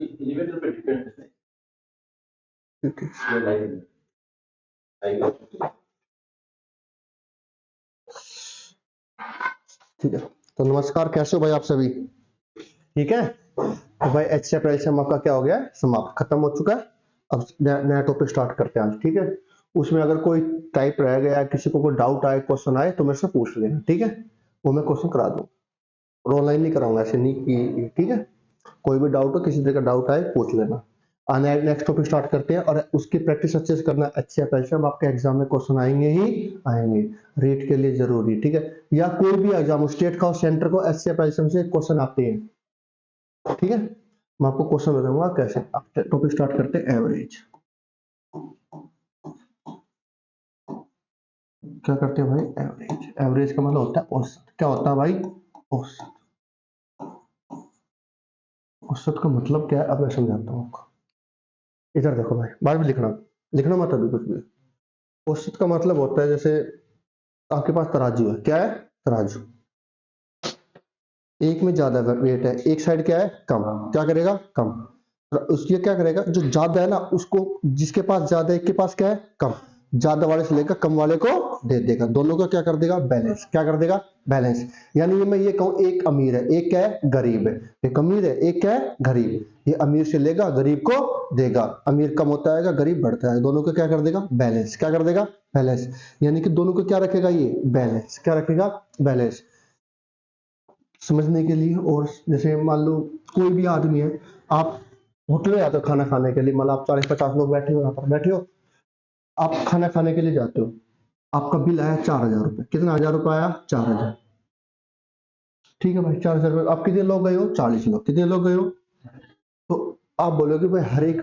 Elevator पे depend है। ये लाइन आएगा। ठीक है, तो नमस्कार, कैसे हो भाई आप सभी? ठीक है, तो भाई HCF एल्शियम आपका क्या हो गया, समाप्त, खत्म हो चुका है। अब नया टॉपिक स्टार्ट करते हैं आज, ठीक है। उसमें अगर कोई टाइप रह गया, किसी को कोई डाउट आए, क्वेश्चन आए, तो मेरे से पूछ लेना, ठीक है। वो मैं क्वेश्चन करा दूँ, ऑनलाइन नहीं कराऊंगा, ऐसे नहीं कि, ठीक है। कोई भी डाउट हो, किसी तरह का डाउट आए, पूछ लेना। आने नेक्स्ट टॉपिक स्टार्ट करते हैं, और उसकी प्रैक्टिस अच्छे से करना। HCF एल्शियम आपके एग्जाम में क्वेश्चन आएंगे ही आएंगे, रीट के लिए जरूरी, ठीक है। या कोई भी एग्जाम, स्टेट का सेंटर को HCF एल्शियम से क्वेश्चन आते हैं, ठीक है। मैं आपको क्वेश्चन बताऊंगा कैसे। अब टॉपिक स्टार्ट करते हैं, एवरेज। क्या करते हैं भाई, एवरेज। एवरेज का मतलब होता है औसत। क्या होता है भाई, औसत। औसत का मतलब क्या है, अब मैं समझाता हूँ आपको। इधर देखो भाई, बाद में लिखना, लिखना मत अभी कुछ भी। औसत का मतलब होता है, जैसे आपके पास तराजू है, क्या है, तराजू। एक में ज्यादा वेट है, एक साइड क्या है, कम, क्या करेगा, कम। उसके क्या करेगा, जो ज्यादा है ना उसको, जिसके पास ज्यादा है, एक के पास क्या है, कम, ज्यादा वाले से लेकर कम वाले को दे देगा, दोनों का क्या कर देगा, बैलेंस। क्या कर देगा, बैलेंस। यानी मैं ये कहूँ, एक अमीर है, एक क्या है, गरीब है। एक अमीर है, एक क्या है, गरीब। ये अमीर से लेगा, गरीब को देगा। अमीर कम होता है, गरीब बढ़ता है, दोनों को क्या कर देगा, बैलेंस। क्या कर देगा, बैलेंस। यानी कि दोनों को क्या रखेगा, ये बैलेंस। क्या रखेगा, बैलेंस। समझने के लिए, और जैसे मान लो कोई भी आदमी है, आप होटल में जाते हो खाना खाने के लिए, मान लो आप 40-50 लोग बैठे हो, यहाँ पर बैठे हो, आप खाना खाने के लिए जाते हो, आपका बिल आया 4,000 रुपये। कितना 1,000 रुपये आया, 4,000। ठीक है भाई, 4,000 रुपये। आप कितने लोग गए हो, 40 लोग। कितने लोग गए हो, तो आप बोलोगे भाई हर एक,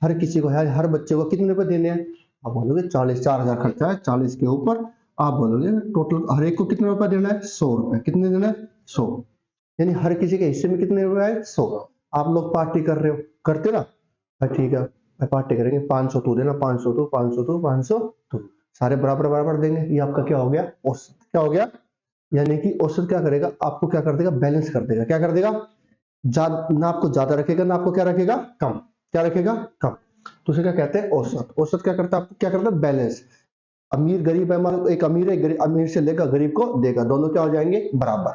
हर किसी को है, हर बच्चे को कितने रुपए देने हैं। आप बोलोगे 40, 4,000 खर्चा है, 40 के ऊपर आप बोलोगे टोटल हर एक को कितने रुपए देना है, 100 रुपए। कितने देना है, 100। यानी हर किसी के हिस्से में कितने रुपए आए, 100। आप लोग पार्टी कर रहे हो, करते ना भाई, ठीक है भाई, पार्टी करेंगे, 500 तू देना, 500 तू, 500 तू, 500 तू, सारे बराबर बराबर देंगे। ये आपका क्या हो गया, औसत। क्या हो गया, यानी कि औसत क्या करेगा, आपको क्या कर देगा, बैलेंस कर देगा। क्या कर देगा, ना आपको ज्यादा रखेगा, ना आपको क्या रखेगा, कम। क्या रखेगा, कम। तो उसे क्या कहते हैं, औसत। औसत क्या करता है, आपको क्या करता है, बैलेंस। अमीर गरीब है, मान लो एक अमीर है, अमीर से लेकर गरीब को देगा, दोनों क्या हो जाएंगे, बराबर।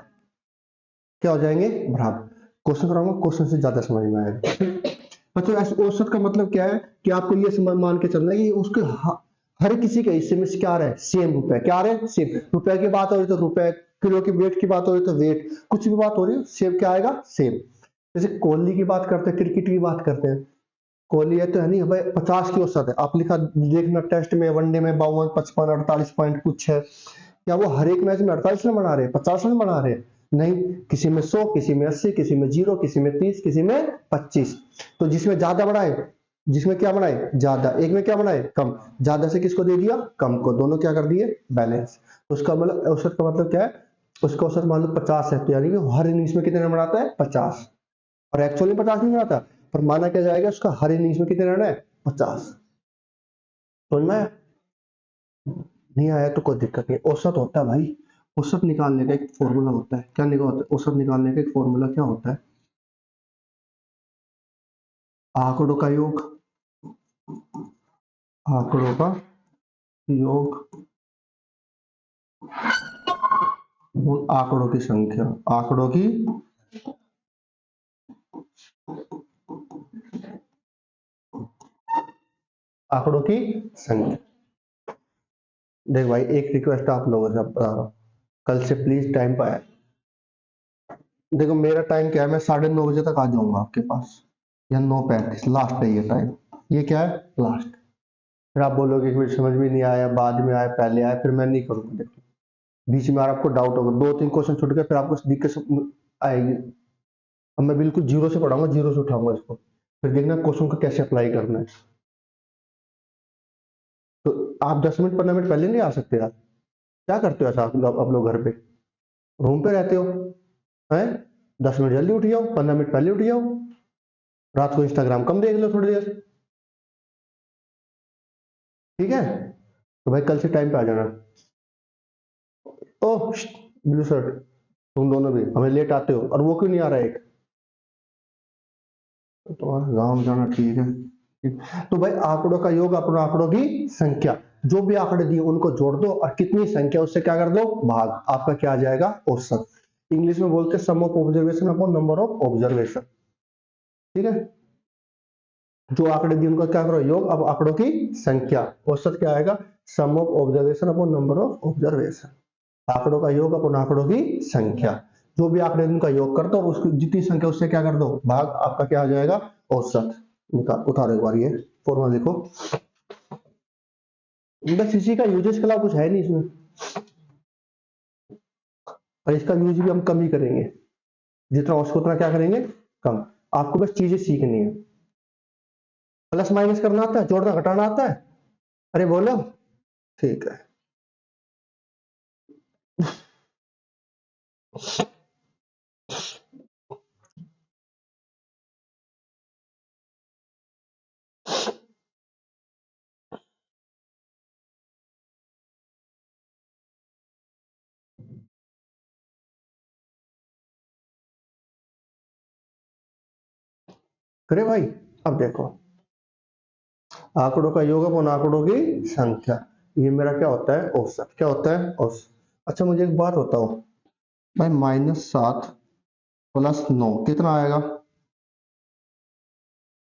क्या हो जाएंगे, बराबर। क्वेश्चन कराऊंगा, क्वेश्चन से ज्यादा समझ में आएगा। मतलब ऐसे औसत का मतलब क्या है, कि आपको ये समझ मान के चलना है कि उसके हर किसी के हिस्से में क्या आ रहा है, सेम रुपए। क्या आ रहा है, सेम रुपए की बात हो रही तो रुपए, किलो की वेट की बात हो रही तो वेट, कुछ भी बात हो रही है, सेम क्या आएगा, सेम। जैसे कोहली की बात करते हैं, क्रिकेट की बात करते हैं, कोहली है तो है नहीं भाई, 50 की औसत है, आप लिखा देखना टेस्ट में, वनडे में 52, 55, 48 पॉइंट कुछ है। क्या वो हर एक मैच में 48 रन बना रहे हैं, 50 रन बना रहे हैं, नहीं। किसी में 100, किसी में 80, किसी में 0, किसी में 30, किसी में 25। तो जिसमें ज्यादा बनाए, जिसमें क्या बनाए, ज्यादा, एक में क्या बनाए, कम। ज्यादा से किसको दे दिया, कम को, दोनों क्या कर दिए, बैलेंस। उसका मतलब औसत का मतलब क्या है, उसका औसत मान लो 50 है, तो यानी कि हर इनिंग्स में कितने रन बनाता है, 50। और एक्चुअली 50 नहीं बनाता, पर माना क्या जाएगा, उसका हर इनिंग्स में कितने रन है, 50। समझ में आया? नहीं आया तो कोई दिक्कत नहीं, औसत होता है भाई। औसत निकालने का एक फॉर्मूला होता है, क्या निकाल, औसत निकालने का एक फॉर्मूला क्या होता है, आंकड़ों का योग। आंकड़ों का योग, उन आंकड़ों की संख्या, आंकड़ों की, आंकड़ों की संख्या। देख भाई, एक रिक्वेस्ट आप लोगों से बता रहा हूँ, कल से प्लीज टाइम पर आए। देखो मेरा टाइम क्या है, मैं 9:30 बजे तक आ जाऊंगा आपके पास, या 9:35 लास्ट है ये टाइम। ये क्या है, लास्ट। फिर आप बोलोगे कि मुझे समझ में नहीं आया, बाद में आया, पहले आया, फिर मैं नहीं करूंगा। देखो बीच में आपको डाउट होगा, 2-3 क्वेश्चन छूट गए, फिर आपको दिक्कत आएगी। अब मैं बिल्कुल जीरो से पढ़ाऊंगा, जीरो से उठाऊंगा इसको, फिर देखना क्वेश्चन को कैसे अप्लाई करना है। तो आप 10 मिनट 15 मिनट पहले नहीं आ सकते यार, क्या करते हो ऐसा आप लोग घर पे, रूम पे रहते हो हैं। 10 मिनट जल्दी उठ जाओ, 15 मिनट पहले उठ जाओ, रात को इंस्टाग्राम कम देख लो थोड़ी देर, ठीक है। तो भाई कल से टाइम पे आ जाना। ओह ब्लू शर्ट, तुम दोनों भी हमें लेट आते हो, और वो क्यों नहीं आ रहा है एक, तुम्हारा गांव जाना ठीक है। तो भाई आंकड़ों का योग अपने आंकड़ों की संख्या, जो भी आंकड़े दिए उनको जोड़ दो और कितनी संख्या उससे क्या कर दो भाग, आपका क्या आ जाएगा औसत। इंग्लिश में बोलते हैं sum of observation upon number of observation. ठीक है, जो आंकड़े दिए उनका क्या करो योग, अब आंकड़ों की संख्या, औसत क्या आएगा sum of observation upon number of observation. आंकड़ों का योग अपन आंकड़ों की संख्या, जो भी आंकड़े उनका योग कर दो और उसकी जितनी संख्या उससे क्या कर दो भाग, आपका क्या आ जाएगा औसत। उतारो एक बार ये फॉर्मूला लिखो। बस इसी का यूजेस के अलावा कुछ है नहीं इसमें, और इसका यूज भी हम कम ही करेंगे, जितना उसको उतना क्या करेंगे कम। आपको बस चीजें सीखनी है। प्लस माइनस करना आता है, जोड़ना घटाना आता है, अरे बोलो। ठीक है, करे भाई। अब देखो आंकड़ों का योग अपन आंकड़ों की संख्या, ये मेरा क्या होता है औसत, क्या होता है औसत। अच्छा मुझे एक बात बताओ भाई, -7 + 9 कितना आएगा,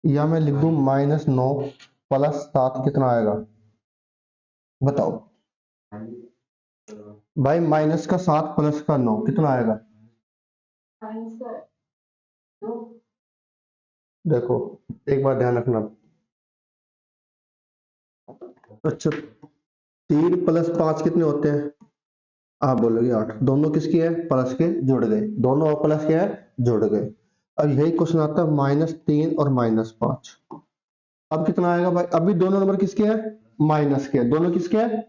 या मैं लिख दूं -9 + 7 कितना आएगा, बताओ भाई। माइनस का 7 प्लस का 9 कितना आएगा, देखो एक बार ध्यान रखना। अच्छा 3 + 5 कितने होते हैं, आप बोलोगे 8, दोनों किसकी है प्लस के जुड़ गए, दोनों और प्लस के है जुड़ गए। अब यही क्वेश्चन आता है -3 और -5, अब कितना आएगा भाई, अभी दोनों नंबर किसके हैं माइनस के, दोनों किसके हैं,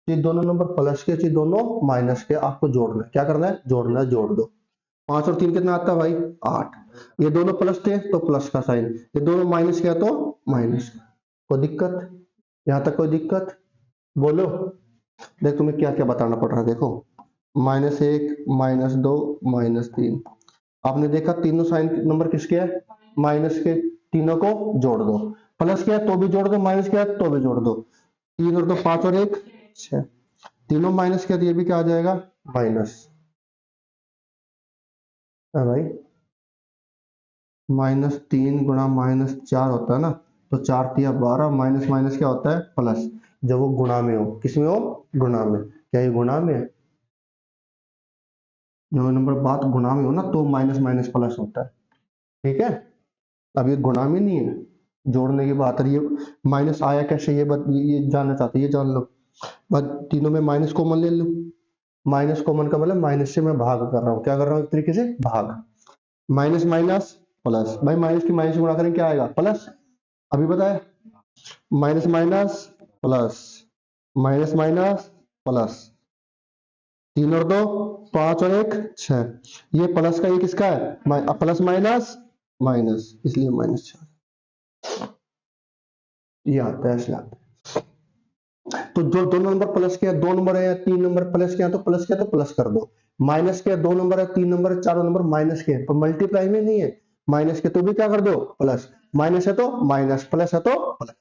ये दोनों नंबर प्लस के, ये दोनों माइनस के, आपको जोड़ना है, क्या करना है जोड़ना है, जोड़ दो। 5 और 3 कितना आता है भाई 8, ये दोनों प्लस थे तो प्लस का साइन, ये दोनों माइनस के तो माइनस। कोई दिक्कत, यहां तक कोई दिक्कत, बोलो। देख तुम्हें क्या क्या बताना पड़ रहा है, देखो -1 -2 -3, आपने देखा तीनों साइन नंबर किसके है माइनस के, तीनों को जोड़ दो, प्लस क्या है तो भी जोड़ दो, माइनस क्या है तो भी जोड़ दो, 3 और 2 5 और 1 6, तीनों माइनस के, तो ये भी क्या आ जाएगा माइनस है भाई। -3 गुणा -4 होता है ना, तो 4 तिया 12, माइनस माइनस क्या होता है प्लस, जब वो गुणा में हो, किसमें हो गुणा में, क्या ये गुणा में है, जो नंबर बात गुणा में हो ना तो माइनस माइनस प्लस होता है। ठीक है, अब ये गुणा में नहीं है, जोड़ने की बात है, ये माइनस आया कैसे ये जानना चाहते ये जान लो। बस तीनों में माइनस कॉमन ले लो, माइनस कॉमन का मतलब माइनस से मैं भाग कर रहा हूँ, क्या कर रहा हूँ एक तरीके से भाग, माइनस माइनस प्लस, भाई माइनस की माइनस गुणा करें क्या आएगा प्लस, अभी बताया minus minus plus, minus minus plus, 3 और 2 5 और 1 6, ये प्लस का ये किसका है प्लस माइनस माइनस, इसलिए -4 ये आता है, ऐसे आता है। तो जो दोनों नंबर प्लस के हैं, 2 नंबर है 3 नंबर प्लस के हैं तो प्लस के तो प्लस कर दो, माइनस के 2 नंबर है 3 नंबर है 4 नंबर माइनस के, पर मल्टीप्लाई में नहीं है, माइनस के तो भी क्या कर दो प्लस, माइनस है तो माइनस, प्लस है तो प्लस,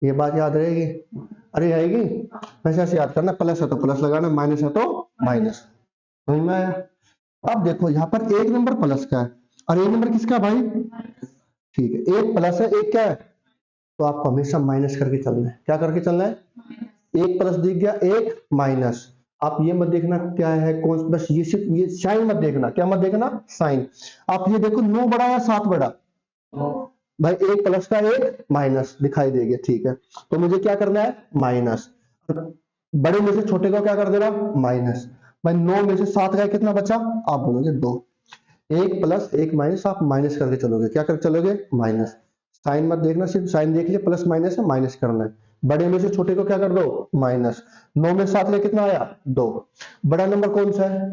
ये बात याद रहेगी, अरे आएगी वैसे ऐसे याद करना, प्लस है तो प्लस लगाना, माइनस है तो माइनस, समझ में आया। अब देखो यहाँ पर एक नंबर प्लस का है और एक नंबर किसका भाई, ठीक है एक प्लस है एक क्या है, तो आपको हमेशा माइनस करके चलना है, क्या करके चलना है, एक प्लस दिख गया एक माइनस, आप ये मत देखना क्या है कौन, बस ये सिर्फ ये साइन मत देखना, क्या मत देखना साइन, आप ये देखो 9 बड़ा या 7 बड़ा, भाई एक प्लस का एक माइनस दिखाई देगा, ठीक है, तो मुझे क्या करना है माइनस, बड़े में से छोटे को क्या कर देना माइनस, भाई 9 में से 7 का कितना बचा, आप बोलोगे 2, एक प्लस एक माइनस, आप माइनस करके चलोगे, क्या करके चलोगे माइनस, साइन मत देखना, सिर्फ साइन देख लिया, प्लस माइनस है माइनस करना है, बड़े में से छोटे को क्या कर दो माइनस, 9 में 7 का कितना आया 2, बड़ा नंबर कौन सा है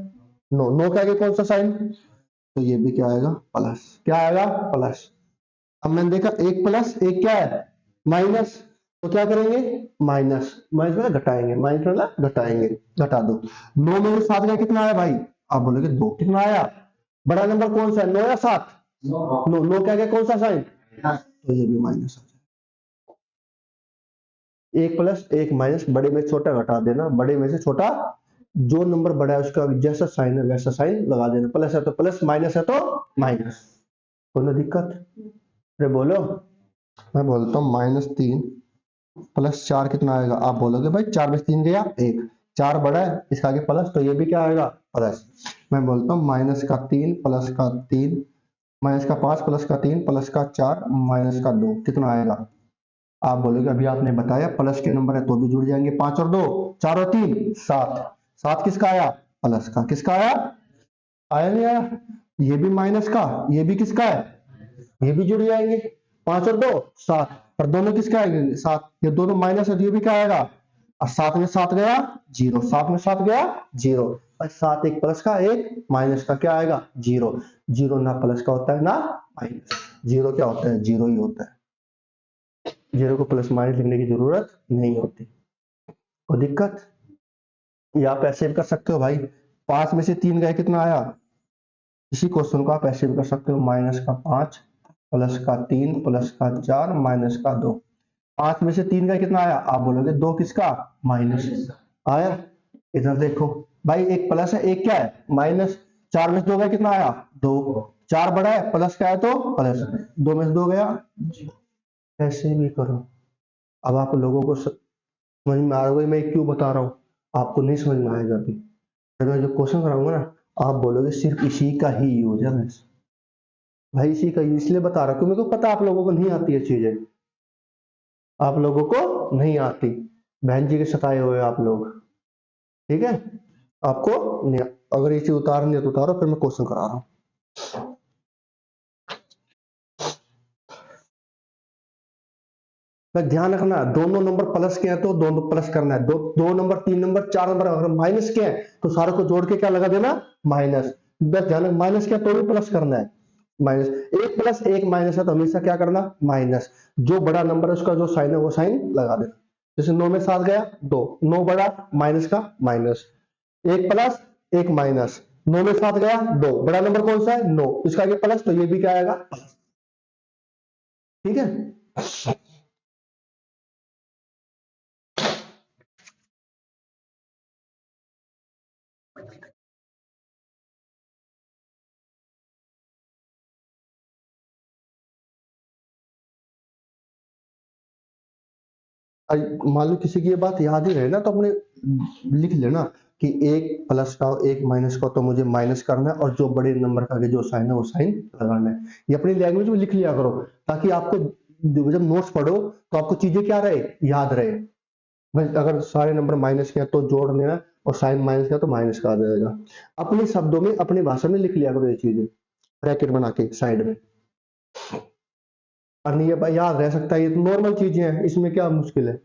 9, 9 के आगे कौन सा साइन, तो ये भी क्या आएगा प्लस, क्या आएगा प्लस। अब मैंने देखा एक प्लस एक क्या है माइनस, तो क्या करेंगे माइनस, माइनस मतलब घटाएंगे, माइनस मतलब घटाएंगे, घटा दो, 9 में से 7 का कितना आया भाई, आप बोलोगे 2, कितना आया, बड़ा नंबर कौन सा है 9 या 7, 9, 9 के आगे कौन सा साइन तो ये भी माइनस आ जाएगा। एक प्लस एक माइनस, बड़े में छोटा घटा देना, बड़े में से छोटा, जो नंबर बड़ा है उसका जैसा साइन है वैसा साइन लगा देना, प्लस है तो प्लस, माइनस है तो माइनस। कोई दिक्कत? अरे बोलो। मैं बोलता हूँ -3 प्लस 4 कितना आएगा? आप बोलोगे भाई 4 में से 3 गया 1, 4 बड़ा है इसका आगे प्लस, तो ये भी क्या आएगा? प्लस। मैं बोलता हूँ -3 प्लस का 3 माइनस का 5 प्लस का 3 प्लस का 4 माइनस का 2 कितना आएगा? आप बोलोगे अभी आपने बताया प्लस के नंबर है तो भी जुड़ जाएंगे, 5 और 2 4 और 3 7, 7 किसका आया? प्लस का। किसका आया? आया नहीं आया? ये भी माइनस का, ये भी किसका है? ये भी जुड़ जाएंगे, 5 और 2 7, पर दोनों किसके आएंगे? 7, ये दोनों माइनस है तो ये भी क्या आएगा? और 7 में 7 गया 0, 7 में 7 गया 0, और 7 एक प्लस का एक माइनस का, क्या आएगा? 0। 0 ना प्लस का होता है ना माइनस, 0 क्या होता है? 0 ही होता है। 0 को प्लस माइनस लिखने की जरूरत नहीं होती। कोई दिक्कत? ये आप ऐसे भी कर सकते हो भाई, 5 में से 3 गए कितना आया? इसी क्वेश्चन को आप ऐसे भी कर सकते हो, -5 प्लस का 3 प्लस का 4 माइनस का 2। 5 में से 3 का कितना आया? आप बोलोगे 2 किसका? माइनस आया। इधर देखो भाई, एक प्लस है एक क्या है? माइनस। 4 में से 2 गया कितना आया? 2। 4 बड़ा है, प्लस का है तो प्लस, 2 में से 2 गया। ऐसे भी करो। अब आप लोगों को समझ में आ रहा होगा मैं क्यों बता रहा हूँ, आपको नहीं समझ में आएगा अभी। मैं जो क्वेश्चन कराऊंगा ना, आप बोलोगे सिर्फ इसी का ही यूज है। भाई इसी का इसलिए बता रहा हूँ क्योंकि मेरे को पता आप लोगों को नहीं आती है चीजें, आप लोगों को नहीं आती, बहन जी के सताए हुए आप लोग, ठीक है? आपको नहीं, अगर ये चीज उतारनी है तो उतारो, फिर मैं क्वेश्चन करा रहा हूँ। ध्यान रखना, दोनों नंबर प्लस के हैं तो दोनों प्लस करना है, दो नंबर 3 नंबर 4 नंबर अगर माइनस के हैं तो सारे को जोड़ के क्या लगा देना? माइनस। बस ध्यान रखना, माइनस के तो भी प्लस करना है, माइनस। एक प्लस एक माइनस है तो हमेशा क्या करना? माइनस। जो बड़ा नंबर है उसका जो साइन है वो साइन लगा देना। जैसे 9 में 7 गया 2, 9 बड़ा माइनस का माइनस, एक प्लस एक माइनस, 9 में 7 गया 2, बड़ा नंबर कौन सा है? 9, इसका आगे प्लस, तो ये भी क्या आएगा? ठीक है? मान लो किसी की ये बात याद ही रहे ना तो अपने लिख लेना कि एक प्लस का एक माइनस का तो मुझे माइनस करना है, और जो बड़े नंबर का आगे जो साइन है वो साइन लगाना है। ये अपनी लैंग्वेज में लिख लिया करो ताकि आपको जब नोट्स पढ़ो तो आपको चीजें क्या रहे? याद रहे। भाई अगर सारे नंबर माइनस के हैं तो जोड़ देना, और साइन माइनस का तो माइनस का आ जाएगा। अपने शब्दों में अपनी भाषा में लिख लिया करो ये चीजें, ब्रैकेट बना के साइड में। और नहीं ये भाई याद रह सकता है, ये तो नॉर्मल चीजें हैं, इसमें क्या मुश्किल है?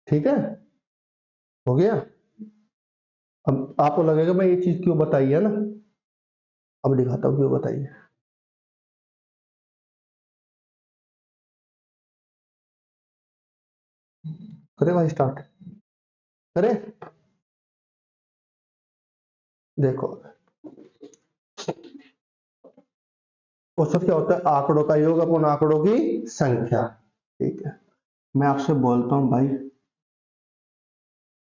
ठीक है, हो गया। अब आपको लगेगा मैं ये चीज क्यों बताई है ना, अब दिखाता हूँ क्यों बताई है। करे भाई स्टार्ट, करे। देखो औसत क्या होता है? आंकड़ों का योग अपन आंकड़ों की संख्या। ठीक है, मैं आपसे बोलता हूँ भाई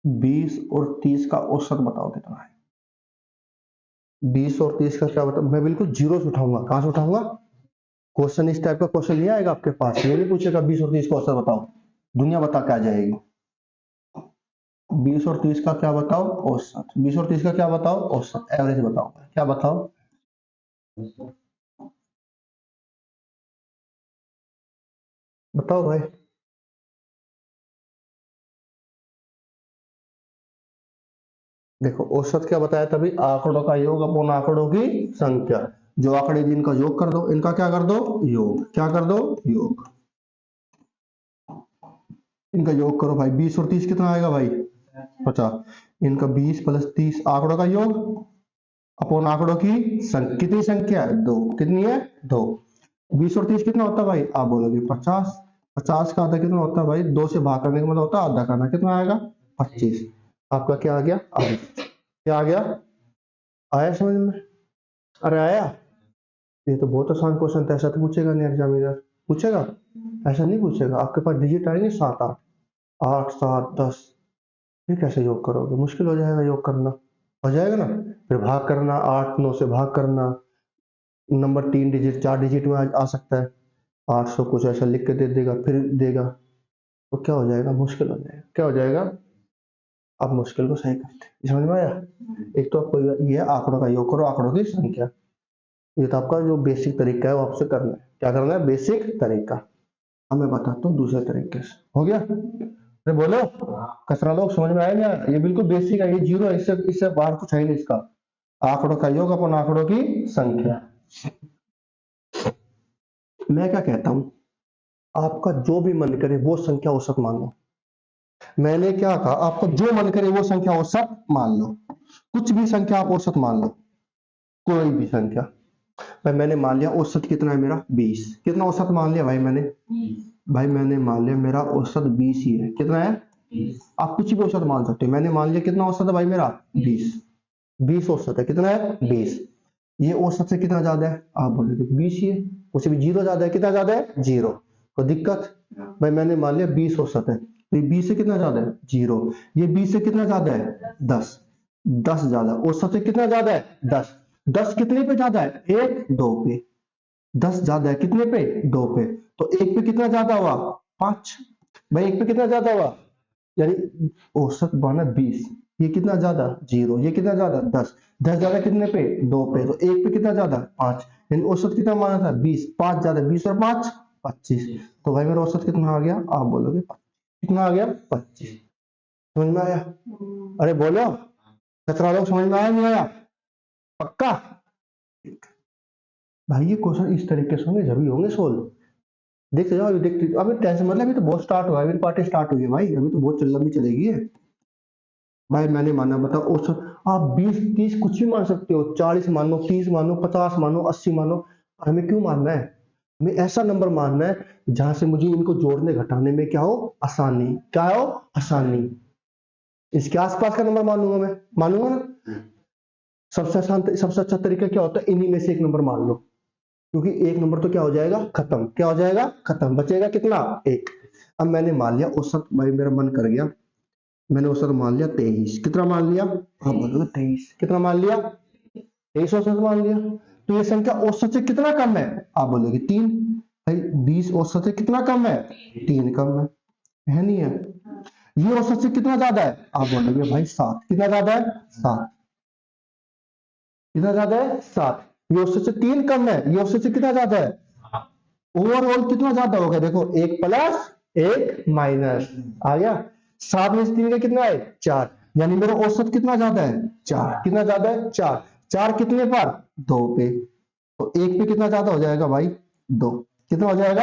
20 और 30 का औसत बताओ कितना है? 20 और 30 का क्या बताओ? मैं बिल्कुल जीरो से उठाऊंगा। कहां से उठाऊंगा? क्वेश्चन इस टाइप का क्वेश्चन नहीं आएगा आपके पास, ये नहीं पूछेगा 20 और 30 का औसत बताओ, दुनिया बता के आ जाएगी। 20 और 30 का क्या बताओ? औसत। 20 और 30 का क्या बताओ? औसत, एवरेज बताओ, क्या बताओ? बताओ भाई। देखो औसत क्या बताया तभी? आंकड़ों का योग अपॉन आंकड़ों की संख्या। जो आंकड़े जिनका योग कर दो, इनका क्या कर दो? योग। क्या कर दो? योग। इनका योग करो भाई, 20 और 30 कितना आएगा भाई? 50। इनका 20 प्लस 30 आंकड़ों का योग अपॉन आंकड़ों की संख्या। कितनी संख्या है? दो। कितनी है? दो। 20 और 30 कितना होता है भाई? आप बोलोगे 50, 50 का आधा कितना होता है भाई? 2 से भाग करने का मतलब होता है आधा करना। कितना आएगा? 25। आपका क्या आ गया? आधा। क्या आ गया? आया समझ में? अरे आया। ये तो बहुत आसान क्वेश्चन था, ऐसा तो पूछेगा नहीं एग्जामिनर। पूछेगा? ऐसा नहीं पूछेगा। आपके पास डिजिट आएंगे 7 8, 8 7 10, फिर कैसे योग करोगे? मुश्किल हो जाएगा योग करना। हो जाएगा ना? फिर भाग करना, 8 9 से भाग करना, नंबर 3 डिजिट 4 डिजिट में आ सकता है। 800 कुछ ऐसा लिख के दे देगा, फिर देगा, तो क्या हो जाएगा? मुश्किल हो जाएगा। क्या हो जाएगा? आप मुश्किल को सही करते हैं। समझ में आया? एक तो आपको ये आंकड़ों का योग करो, आंकड़ों की संख्या। ये तो आपका जो बेसिक तरीका है वो आपसे करना है। क्या करना है? बेसिक तरीका। अब मैं बताता हूँ दूसरे तरीके से। हो गया? अरे बोलो। कचरा लोग समझ में आया ना? ये बिल्कुल बेसिक है, ये जीरो है, इससे इससे बाहर कुछ है नहीं इसका। आंकड़ों का योग अपन आंकड़ों की संख्या। मैं क्या कहता हूँ, आपका जो भी मन करे वो संख्या औसत मान लो। मैंने क्या कहा? आपको जो मन करे वो संख्या औसत मान लो। कुछ भी संख्या आप औसत मान लो, कोई भी संख्या। भाई मैंने मान लिया औसत कितना है मेरा? 20। कितना औसत मान लिया भाई मैंने? भाई मैंने मान लिया मेरा औसत 20 ही है। कितना है? आप कुछ भी औसत मान सकते हो। मैंने मान लिया कितना औसत है भाई मेरा? 20। 20 औसत है। कितना है? 20। ये औसत से कितना ज्यादा है? आप बोलोगे 20 ही है। उससे भी जीरो ज्यादा है। कितना ज्यादा है? जीरो। कोई दिक्कत? भाई मैंने मान लिया 20 औसत है, तो ये 20 से कितना ज्यादा है? जीरो। ये 20 से कितना ज्यादा है? 10। 10 ज्यादा। औसत से कितना ज्यादा है? 10। 10 कितने पे ज्यादा है? 1 2 पे। 10 ज्यादा है कितने पे? 2 पे। तो 1 पे कितना ज्यादा हुआ? 5। भाई 1 पे कितना ज्यादा हुआ? यानी औसत बना 20। ये कितना ज्यादा? जीरो। ये कितना ज्यादा? 10। 10 ज्यादा कितने पे? 2 पे। तो 1 पे कितना ज्यादा? 5। यानी औसत कितना माना था? 20। 5 ज्यादा, 20 और 5 25। तो भाई मेरा औसत कितना आ गया? आप बोलोगे कितना आ गया? 25। समझ में आया? अरे बोलो। 17 लोग समझ में आया नहीं आया? पक्का? भाई ये क्वेश्चन इस तरीके से होंगे जब ही होंगे सोल्व। देखते जाओ, अभी देखते, अभी टेंशन मतलब अभी तो बहुत स्टार्ट हुआ है, अभी पार्टी स्टार्ट हुई है भाई, अभी तो बहुत लंबी चलेगी है। भाई मैंने माना, बताओ उस, आप 20 30 कुछ भी मान सकते हो, 40 मानो, 30 मानो, 50 मानो, 80 मानो। हमें क्यों मानना है? हमें ऐसा नंबर मानना है जहां से मुझे इनको जोड़ने घटाने में क्या हो? आसानी। क्या हो? आसानी। इसके आसपास का नंबर मानूंगा मैं, मानूंगा ना। सबसे आसान, सबसे अच्छा तरीका क्या होता है? इन्हीं में से एक नंबर मान लो, क्योंकि एक नंबर तो क्या हो जाएगा? खत्म। क्या हो जाएगा? खत्म। बचेगा कितना? एक। अब मैंने मान लिया औसत, भाई मेरा मन कर गया, मैंने औसत मान लिया 23। कितना मान लिया? हाँ बोलोगे 23। कितना मान लिया? 23 औसत मान लिया। तो ये संख्या औसत से कितना कम है? आप बोलोगे 3। भाई 20 औसत से कितना कम है? 3 कम है नहीं है? ये औसत से कितना ज्यादा है? आप बोलोगे भाई 7। कितना ज्यादा है? 7। कितना ज्यादा है? 7। ये औसत से 3 कम है, ये औसत से कितना ज्यादा है? ओवरऑल कितना ज्यादा हो गया? देखो, एक प्लस एक माइनस। आ गया? 7 में से 3 का कितना है? 4। यानी मेरा औसत कितना ज्यादा है? 4। कितना ज्यादा है? 4। 4 कितने पर? 2 पे। तो 1 पे कितना ज्यादा हो जाएगा भाई? 2। कितना हो जाएगा?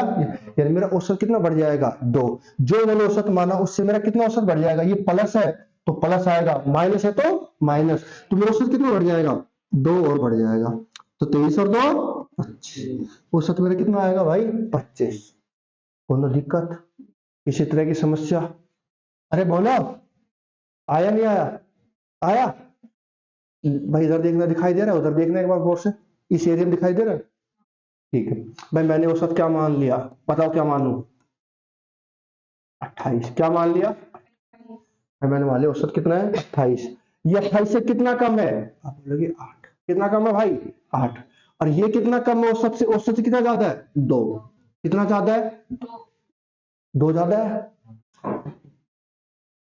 यानी मेरा औसत कितना बढ़ जाएगा? 2। जो मैंने औसत माना उससे मेरा कितना औसत बढ़ जाएगा? ये प्लस है तो प्लस आएगा, माइनस है तो माइनस। तो मेरा औसत कितना बढ़ जाएगा? 2 और बढ़ जाएगा। तो 23 और 2 25। औसत मेरा कितना आएगा भाई? 25। कोनो दिक्कत? किसी तरह की समस्या? अरे बोलो। आया नहीं आया? आया? भाई इधर देखना, दिखाई दे रहा है? उधर देखना एक बार गौर से। इस एरिया में दिखाई दे रहा है? ठीक है। भाई मैंने औसत क्या मान लिया? बताओ क्या मानूं? 28। क्या मान लिया? भाई मैंने मान लिया औसत कितना है? 28। ये 28 से कितना कम है? आप बोलोगे 8। कितना कम है भाई? 8। और ये कितना कम है औसत से? औसत से कितना ज्यादा है? 2। कितना ज्यादा है? 2 ज्यादा है।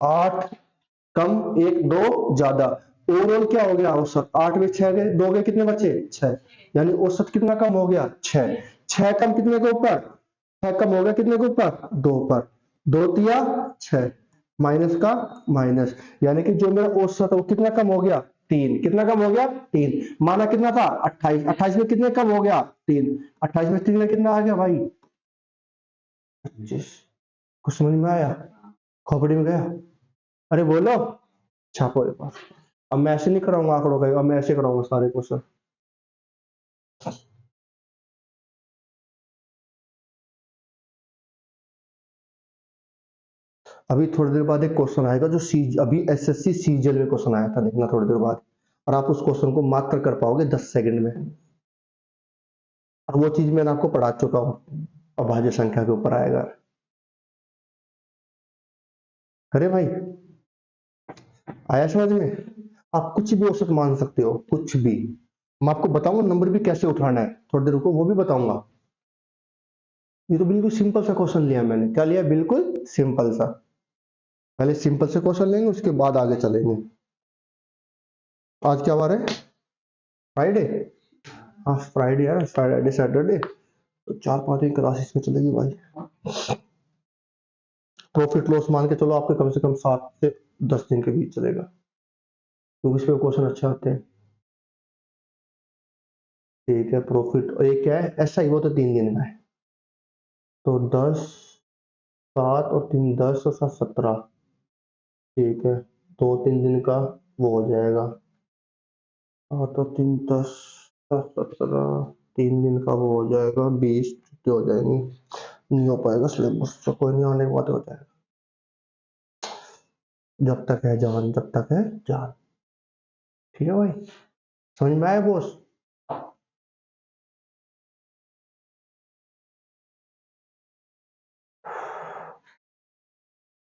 8 कम 1 2 ज्यादा। ओवरऑल क्या हो गया? औसत 8 में 6 गए, 2 गए, कितने बचे? 6। यानी औसत कितना कम हो गया? 6। 6 कम कितने के ऊपर? 6 कम हो गया कितने के ऊपर? 2 पर। 2 तिया 6, माइनस का माइनस। यानी कि जो मेरा औसत है वो कितना कम हो गया? 3। कितना कम हो गया? 3। माना कितना था? 28। 28 में कितने कम हो गया? 3। 28 में 3 में कितना आ गया भाई? 25। कुछ समझ में आया? खोपड़ी में गया? अरे बोलो। छापो एक बार। अब मैं ऐसे नहीं कराऊंगा आंकड़ों का, अब मैं ऐसे कराऊंगा सारे क्वेश्चन। अभी थोड़ी देर बाद एक क्वेश्चन आएगा जो अभी एसएससी सीजीएल में क्वेश्चन आया था, देखना थोड़ी देर बाद, और आप उस क्वेश्चन को मार्क कर पाओगे 10 सेकंड में। और वो चीज मैंने आपको पढ़ा चुका हूँ, अभाज्य संख्या के ऊपर आएगा। अरे भाई आया समझ में? आप कुछ भी औसत मान सकते हो, कुछ भी। मैं आपको बताऊंगा नंबर भी कैसे उठाना है, थोड़ी देर रुको वो भी बताऊंगा। ये तो बिल्कुल सिंपल सा क्वेश्चन लिया मैंने, क्या लिया? बिल्कुल सिंपल सा। पहले सिंपल से क्वेश्चन लेंगे, उसके बाद आगे चलेंगे। आज क्या बार है? फ्राइडे। हाँ फ्राइडे है, फ्राइडे सैटरडे, तो 4-5 दिन क्लासेस में चलेगी भाई। प्रॉफिट लॉस मान के चलो आपके कम से कम 7 से 10 दिन के बीच चलेगा, क्योंकि इस पे क्वेश्चन अच्छे आते हैं। ठीक है, प्रॉफिट, और ये क्या है? ऐसा ही, वो तो 3 दिन का है, तो 10, 7 और 3, 10 और 7, 17। ठीक है, 2-3 दिन का वो हो जाएगा, 7 और 3, 10, 7, 17, 3 दिन का वो हो जाएगा, 20 छुट्टी हो जाएंगी। नहीं हो पाएगा सिलेबस, तो कोई नहीं, आने के बाद हो जाएगा। जब तक है जान, जब तक है जान। ठीक है भाई, समझ में आया बॉस?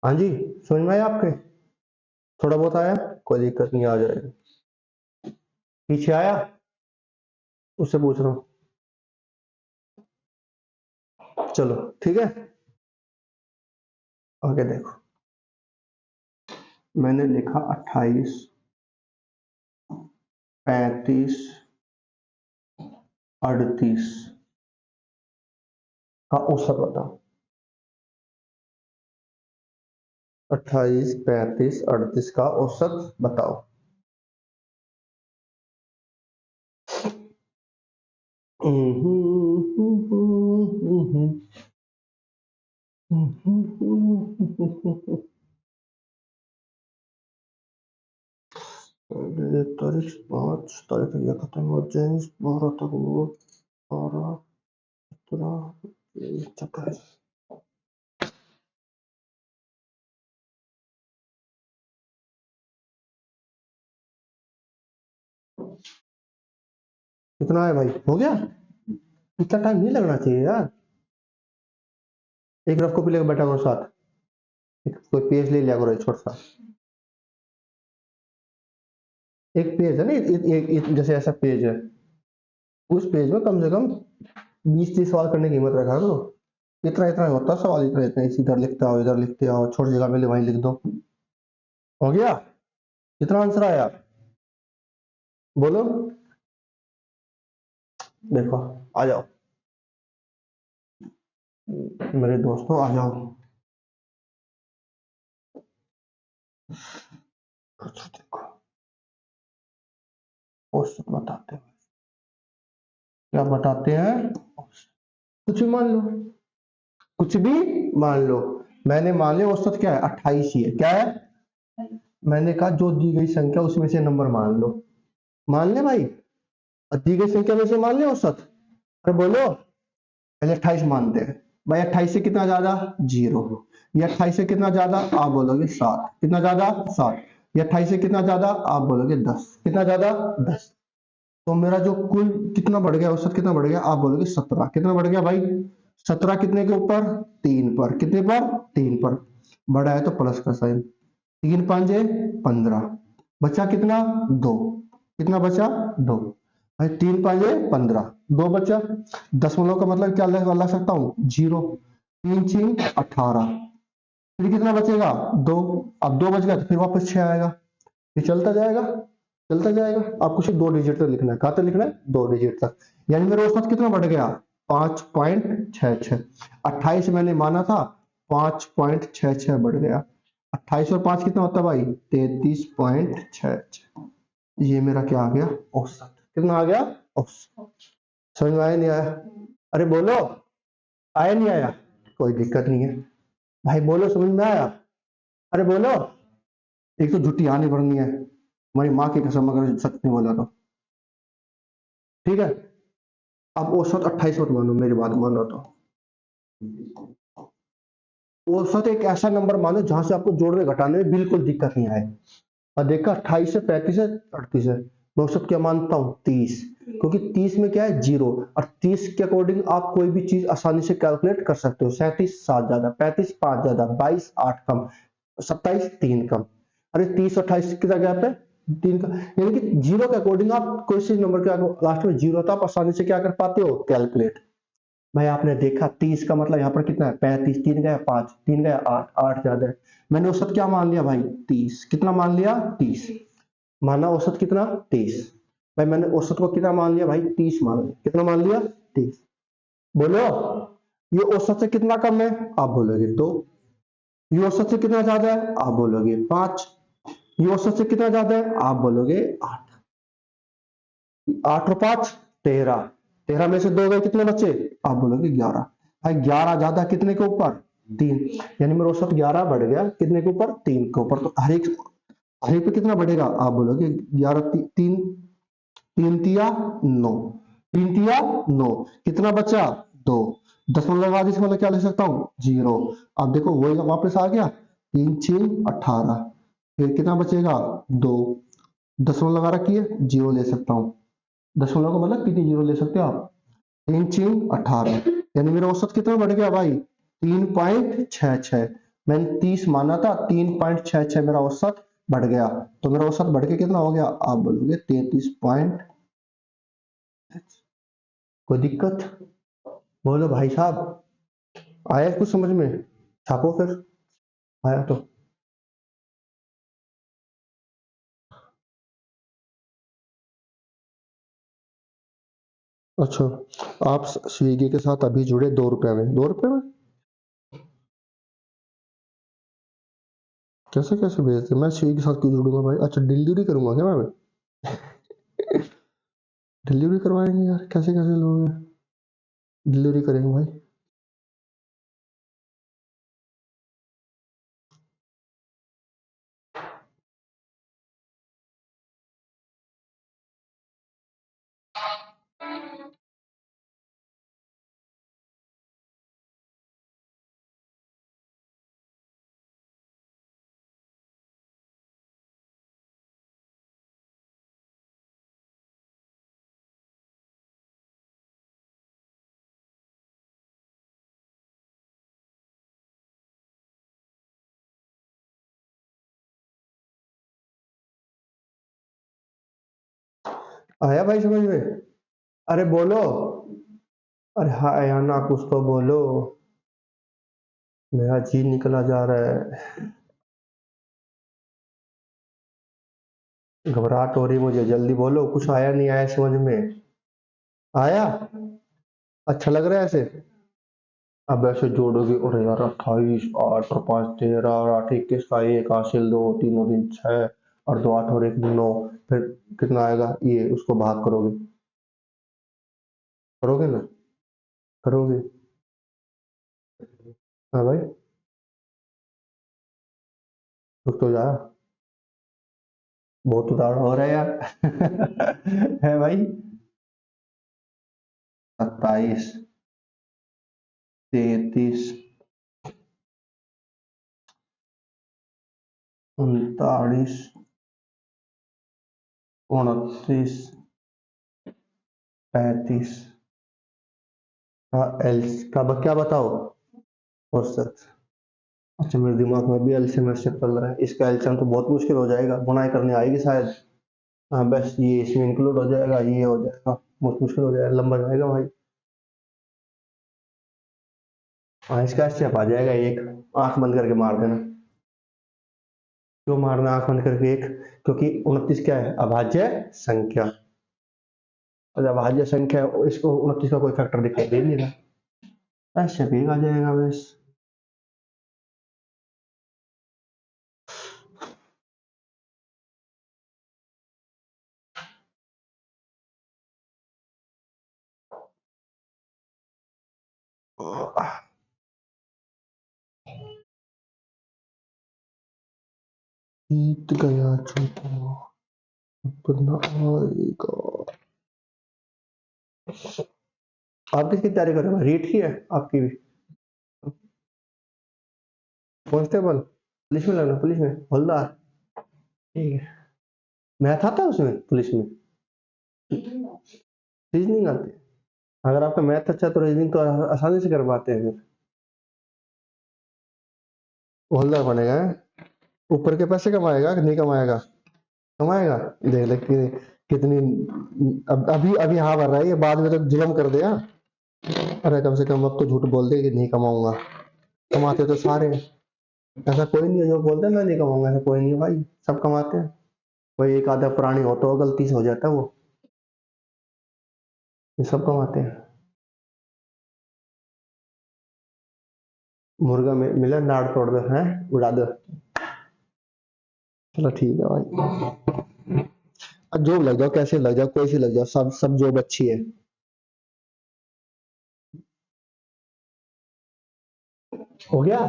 हाँ जी, समझ में आया आपके? थोड़ा बहुत आया, कोई दिक्कत नहीं, आ जाएगा। पीछे आया, उससे पूछ रहा हूँ। चलो ठीक है, आगे देखो। मैंने लिखा 28, 35, 38 का औसत बताओ। 28, 35, 38 का औसत बताओ। एक तारीख 5 तारीख तक यह खत्म हो जाए, 12 तक वो, 12, 17, 27। कितना है भाई? हो गया? इतना टाइम नहीं लगना चाहिए यार। एक रफ कॉपी लेकर बैठा करो साथ, एक कोई पेज ले लिया करो, एक छोटा सा। एक पेज है ना, जैसे ऐसा पेज है, उस पेज में कम से कम 20-30 सवाल करने की हिम्मत रखा करो। इतना इतना होता है सवाल, इतना इतना, इधर लिखते आओ, इधर लिखते आओ, छोटी जगह में वहीं लिख दो। हो गया? कितना आंसर आया? बोलो। देखो, आ जाओ मेरे दोस्तों, आ जाओ। अच्छा देखो, औसत बताते हैं। क्या बताते हैं? कुछ भी मान लो, कुछ भी मान लो। मैंने मान लिया औसत क्या है? 28 ही है। क्या है? मैंने कहा जो दी गई संख्या उसमें से नंबर मान लो। मान ले भाई, और दी गई संख्या में से मान ले औसत। अरे बोलो, पहले 28 मानते हैं भाई। 28 से कितना ज्यादा? 0। ये 28 से कितना ज्यादा? आप बोलोगे 7। कितना ज्यादा? 7। ये 28 से कितना ज्यादा? आप बोलोगे 10। कितना ज्यादा? 10। तो मेरा जो कुल कितना बढ़ गया, औसत कितना बढ़ गया? आप बोलोगे 17। कितना बढ़ गया भाई? 17 कितने के ऊपर? 3 पर। कितने पर? 3 पर। बढ़ा है तो प्लस का साइन। 3 5 15, बचा कितना? 2। कितना बचा? 2। भाई 3 5 15, 2 बचा। दशमलव का मतलब क्या लगा सकता हूँ? 0। 3 6 18, फिर कितना बचेगा? 2। अब 2 बच गया तो फिर वापस 6 आएगा। ये चलता जाएगा, चलता जाएगा। आपको सिर्फ 2 डिजिट तक लिखना है। कहाँ तक लिखना है? 2 डिजिट तक। यानी मेरा औसत कितना बढ़ गया? 5.66। 28 मैंने माना था, 5.66 बढ़ गया। 28 और 5 कितना होता है भाई? 33.66। ये मेरा क्या आ गया? औसत। कितना आ गया? औसत। समझ में आया नहीं आया? अरे बोलो, आया नहीं आया? कोई दिक्कत नहीं है भाई, बोलो समझ में आया? अरे बोलो। एक तो झुट्टी आनी भरनी है, हमारी माँ की कसम, अगर सच नहीं बोला तो। ठीक है, अब औसत 28 मत मानो, मेरी बात मानो तो। औसत एक ऐसा नंबर मानो जहां से आपको जोड़ने घटाने में बिल्कुल दिक्कत नहीं आए। और देखा 28 है, 35 है, 38 है, मैं औसत क्या मानता हूँ 30, क्योंकि 30 में क्या है जीरो, और 30 के अकॉर्डिंग आप कोई भी चीज आसानी से कैलकुलेट कर सकते हो। 37 7 ज्यादा, 35 5 ज्यादा, 22 8 कम, 27 3 कम। अरे 30 और 28 कितना गैप है, 3 का। यानी कि जीरो के अकॉर्डिंग आप कोई सी नंबर के लास्ट में जीरो था, आप आसानी से क्या कर पाते हो, कैलकुलेट। भाई आपने देखा 30 का मतलब यहाँ पर कितना है 35, 3 गया 5, 3 गया 8, 8 ज्यादा है। मैंने औसत क्या मान लिया भाई 30, कितना मान लिया 30, माना औसत कितना 30। भाई मैंने औसत को कितना मान लिया भाई 30 मान लिया, कितना मान लिया 30। बोलो ये औसत से कितना कम है, आप बोलोगे 2। ये औसत से कितना ज्यादा है, आप बोलोगे 5। ये औसत से कितना ज्यादा है, आप बोलोगे 8। 8 और 5 13, 13 में से 2 गए, कितने बचे, आप बोलोगे 11। भाई 11 ज्यादा कितने के ऊपर, 3। यानी मेरा औसत 11 बढ़ गया कितने के ऊपर, 3 के ऊपर। तो हर एक पे कितना बढ़ेगा, आप बोलोगे 11 3, 3 तिया 9, 3 तिया 9, कितना बचा 2। दशमलव लगा दी, इसका मतलब क्या लिख सकता हूँ, जीरो। अब देखो वही वापस आ गया, 3 6 18, फिर कितना बचेगा 2। दशमलव लगा रखी है, जीरो ले सकता हूँ। दशमलव का मतलब कितनी जीरो ले सकते हो आप, 3 6 18। यानी मेरा औसत कितना बढ़ गया भाई, 3.66। मैंने 30 माना था, 3.66 मेरा औसत बढ़ गया। तो मेरा औसत बढ़ के कितना हो गया, आप बोलोगे 33 पॉइंट। कोई दिक्कत, बोलो भाई साहब, आया कुछ समझ में, छापो फिर, आया तो। अच्छा, आप स्विगी के साथ अभी जुड़े 2 रुपए में, 2 रुपए में कैसे कैसे भेजते, मैं स्विगी के साथ क्यों जुड़ूंगा भाई। अच्छा डिलीवरी करूंगा क्या मैं, डिलीवरी करवाएंगे यार, कैसे कैसे लोग हैं, डिलीवरी करेंगे भाई। आया भाई समझ में, अरे बोलो, अरे हाँ या ना कुछ तो बोलो, मेरा जी निकला जा रहा है, घबराहट हो रही मुझे, जल्दी बोलो, कुछ आया नहीं आया समझ में, आया, अच्छा लग रहा है ऐसे। अब ऐसे जोड़ोगे, और यार 28 8 और 5 13 और 8 21 का 1 हासिल 2 3 और 3 6 और 2 8 और 1 9, फिर कितना आएगा, ये उसको भाग करोगे, करोगे ना, करोगे। हाँ भाई, रुक तो जा, बहुत उतार हो रहा है यार है भाई, 27 33 39 29 35 का एल का क्या बताओ, औसत। अच्छा मेरे दिमाग में भी एलसीएम ऐसे चल रहा है, इसका एलसीएम तो बहुत मुश्किल हो जाएगा, गुणाई करने आएगी शायद। हाँ बस ये इसमें इंक्लूड हो जाएगा, ये हो जाएगा, बहुत मुश्किल हो जाएगा, लंबा जाएगा भाई। हाँ इसका स्टेप आ जाएगा एक, आंख बंद करके मार देना। क्यों मारना आंख बंद करके एक, क्योंकि 29 क्या है, अभाज्य संख्या। और अभाज्य संख्या है, इसको 29 का कोई फैक्टर दिखाई दे नहीं रहा, स्टेप एक आ जाएगा बस। जीत गया जो अपना आएगा। आप किसकी तैयारी कर रहे हो, रीट की है आपकी भी। कांस्टेबल, पुलिस में लगना, पुलिस में हवलदार, ठीक है। मैथ आता है उसमें, पुलिस में रीजनिंग आती है? अगर आपका मैथ अच्छा है तो रीजनिंग तो आसानी से कर पाते हैं फिर। वो हवलदार बनेगा हैं? ऊपर के पैसे कमाएगा कि नहीं कमाएगा? कमाएगा। देख ले कितनी अभी अभी हाँ भर रहा है, ये बाद में तो जुल्म कर दिया। अरे कम से कम अब तो झूठ बोल दे कि नहीं कमाऊंगा। कमाते तो सारे हैं। ऐसा कोई नहीं है जो बोलते हैं मैं नहीं कमाऊंगा, ऐसा कोई नहीं है भाई, सब कमाते हैं। कोई एक आधा प्राणी हो तो गलती से हो जाता है वो, ये सब कमाते हैं। मुर्गा मिला नाड़ तोड़ दो है, उड़ा दो। चलो ठीक है भाई, अब जॉब लग जाओ, कैसे लग जाओ, कोई सी लग जाओ, सब सब जॉब अच्छी है। हो गया।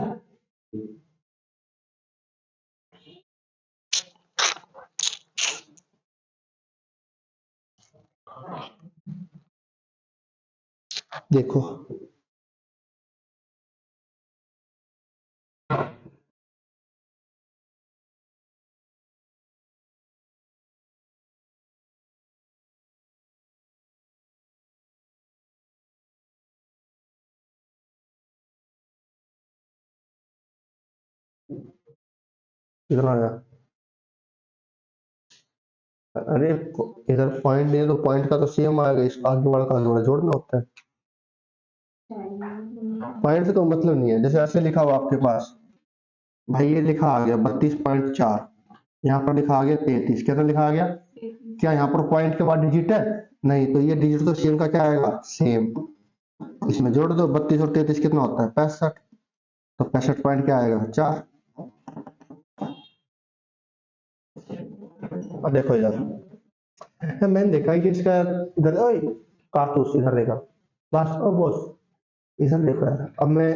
देखो कितना आया। अरे इधर पॉइंट नहीं है तो पॉइंट का तो सेम आएगा, इस आगे वाला का जोड़ा जोड़ना होता है। पॉइंट से तो मतलब नहीं है, जैसे ऐसे लिखा हुआ आपके पास, भाई ये लिखा आ गया 32.4, यहाँ पर लिखा आ गया 33, कितना लिखा आ गया? क्या यहाँ पर पॉइंट के बाद डिजिट है? नहीं, तो ये डिजिट तो सेम का क्या आएगा, सेम। इसमें जोड़ दो, 32 और 33 कितना होता है, 65। तो 65 पॉइंट क्या आएगा, 4। और देखो यार, मैंने देखा है कि इसका इधर ओए कारतूस इधर देखा, बस ओ बॉस इधर देखो यार, अब मैं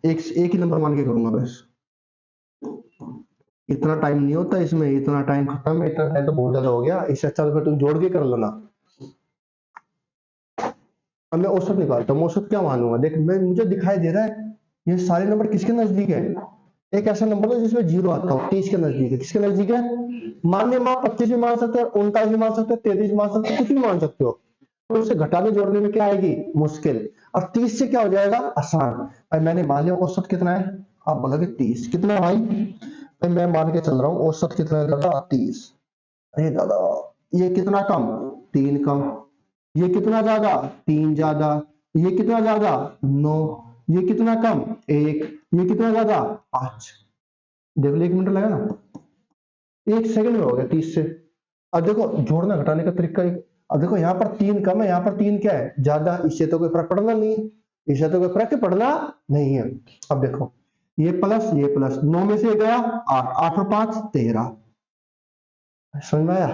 एक ही नंबर मान के करूंगा बस। इतना टाइम नहीं होता इसमें, इतना टाइम खत्म है, इतना टाइम तो बहुत ज्यादा हो गया, इससे अच्छा तो फिर तुम जोड़ के कर लो ना। अब मैं औसत निकालता हूँ, औसत क्या मानूंगा, देख मैं मुझे दिखाई दे रहा है ये सारे नंबर किसके नजदीक है। एक ऐसा नंबर है जिसमें जीरो आता हो, 30 के नजदीक है, किसके नजदीक है? मान लिया, मान 25 भी मान सकते हो, 39 भी मान सकते हो, 33 भी मान सकते हो, कुछ भी मान सकते हो। तो उसे घटाने जोड़ने में क्या आएगी, मुश्किल। और 30 से क्या हो जाएगा, आसान। भाई मैंने मान लिया औसत कितना है, आप बोलोगे 30 कितना है भाई? भाई मैं मान के चल रहा हूँ औसत कितना है दादा, 30। अरे दादा ये कितना कम, 3 कम। ये कितना ज्यादा, 3 ज्यादा। ये कितना ज्यादा, 9। ये कितना कम, 1। ये कितना ज्यादा, 5। देख लो 1 मिनट लगा ना, 1 सेकंड में हो गया 30 से। अब देखो जोड़ना घटाने का तरीका अब देखो यहाँ पर 3 कम है, यहाँ पर 3 क्या है, ज्यादा, इससे तो कोई फर्क पड़ना नहीं है, इससे तो कोई फर्क पड़ना नहीं है। अब देखो ये प्लस ये प्लस, 9 में से ये गया 8, 8 और 5 13। समझ में आया?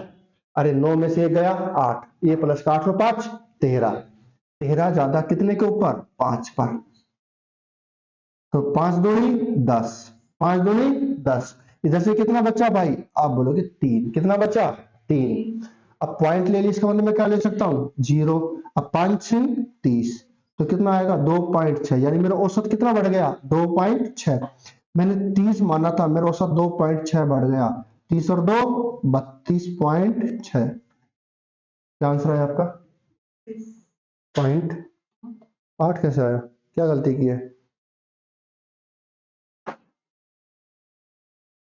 अरे 9 में से ये गया 8, ये प्लस का 8 और 5 13। 13 ज्यादा कितने के ऊपर, 5 पर। तो 5 दूनी 10, 5 दूनी 10। इधर से कितना बचा भाई, आप बोलोगे 3, कितना बचा, 3। अब पॉइंट ले ली, इसका मतलब मैं क्या ले सकता हूँ, 0। अब 5 से 30, तो कितना आएगा 2.6, यानी मेरा औसत कितना बढ़ गया, 2.6। मैंने 30 माना था, मेरा औसत 2.6 बढ़ गया। 30 और 2 32.6। क्या आंसर है आपका, पॉइंट 8 कैसे आया, क्या गलती की है?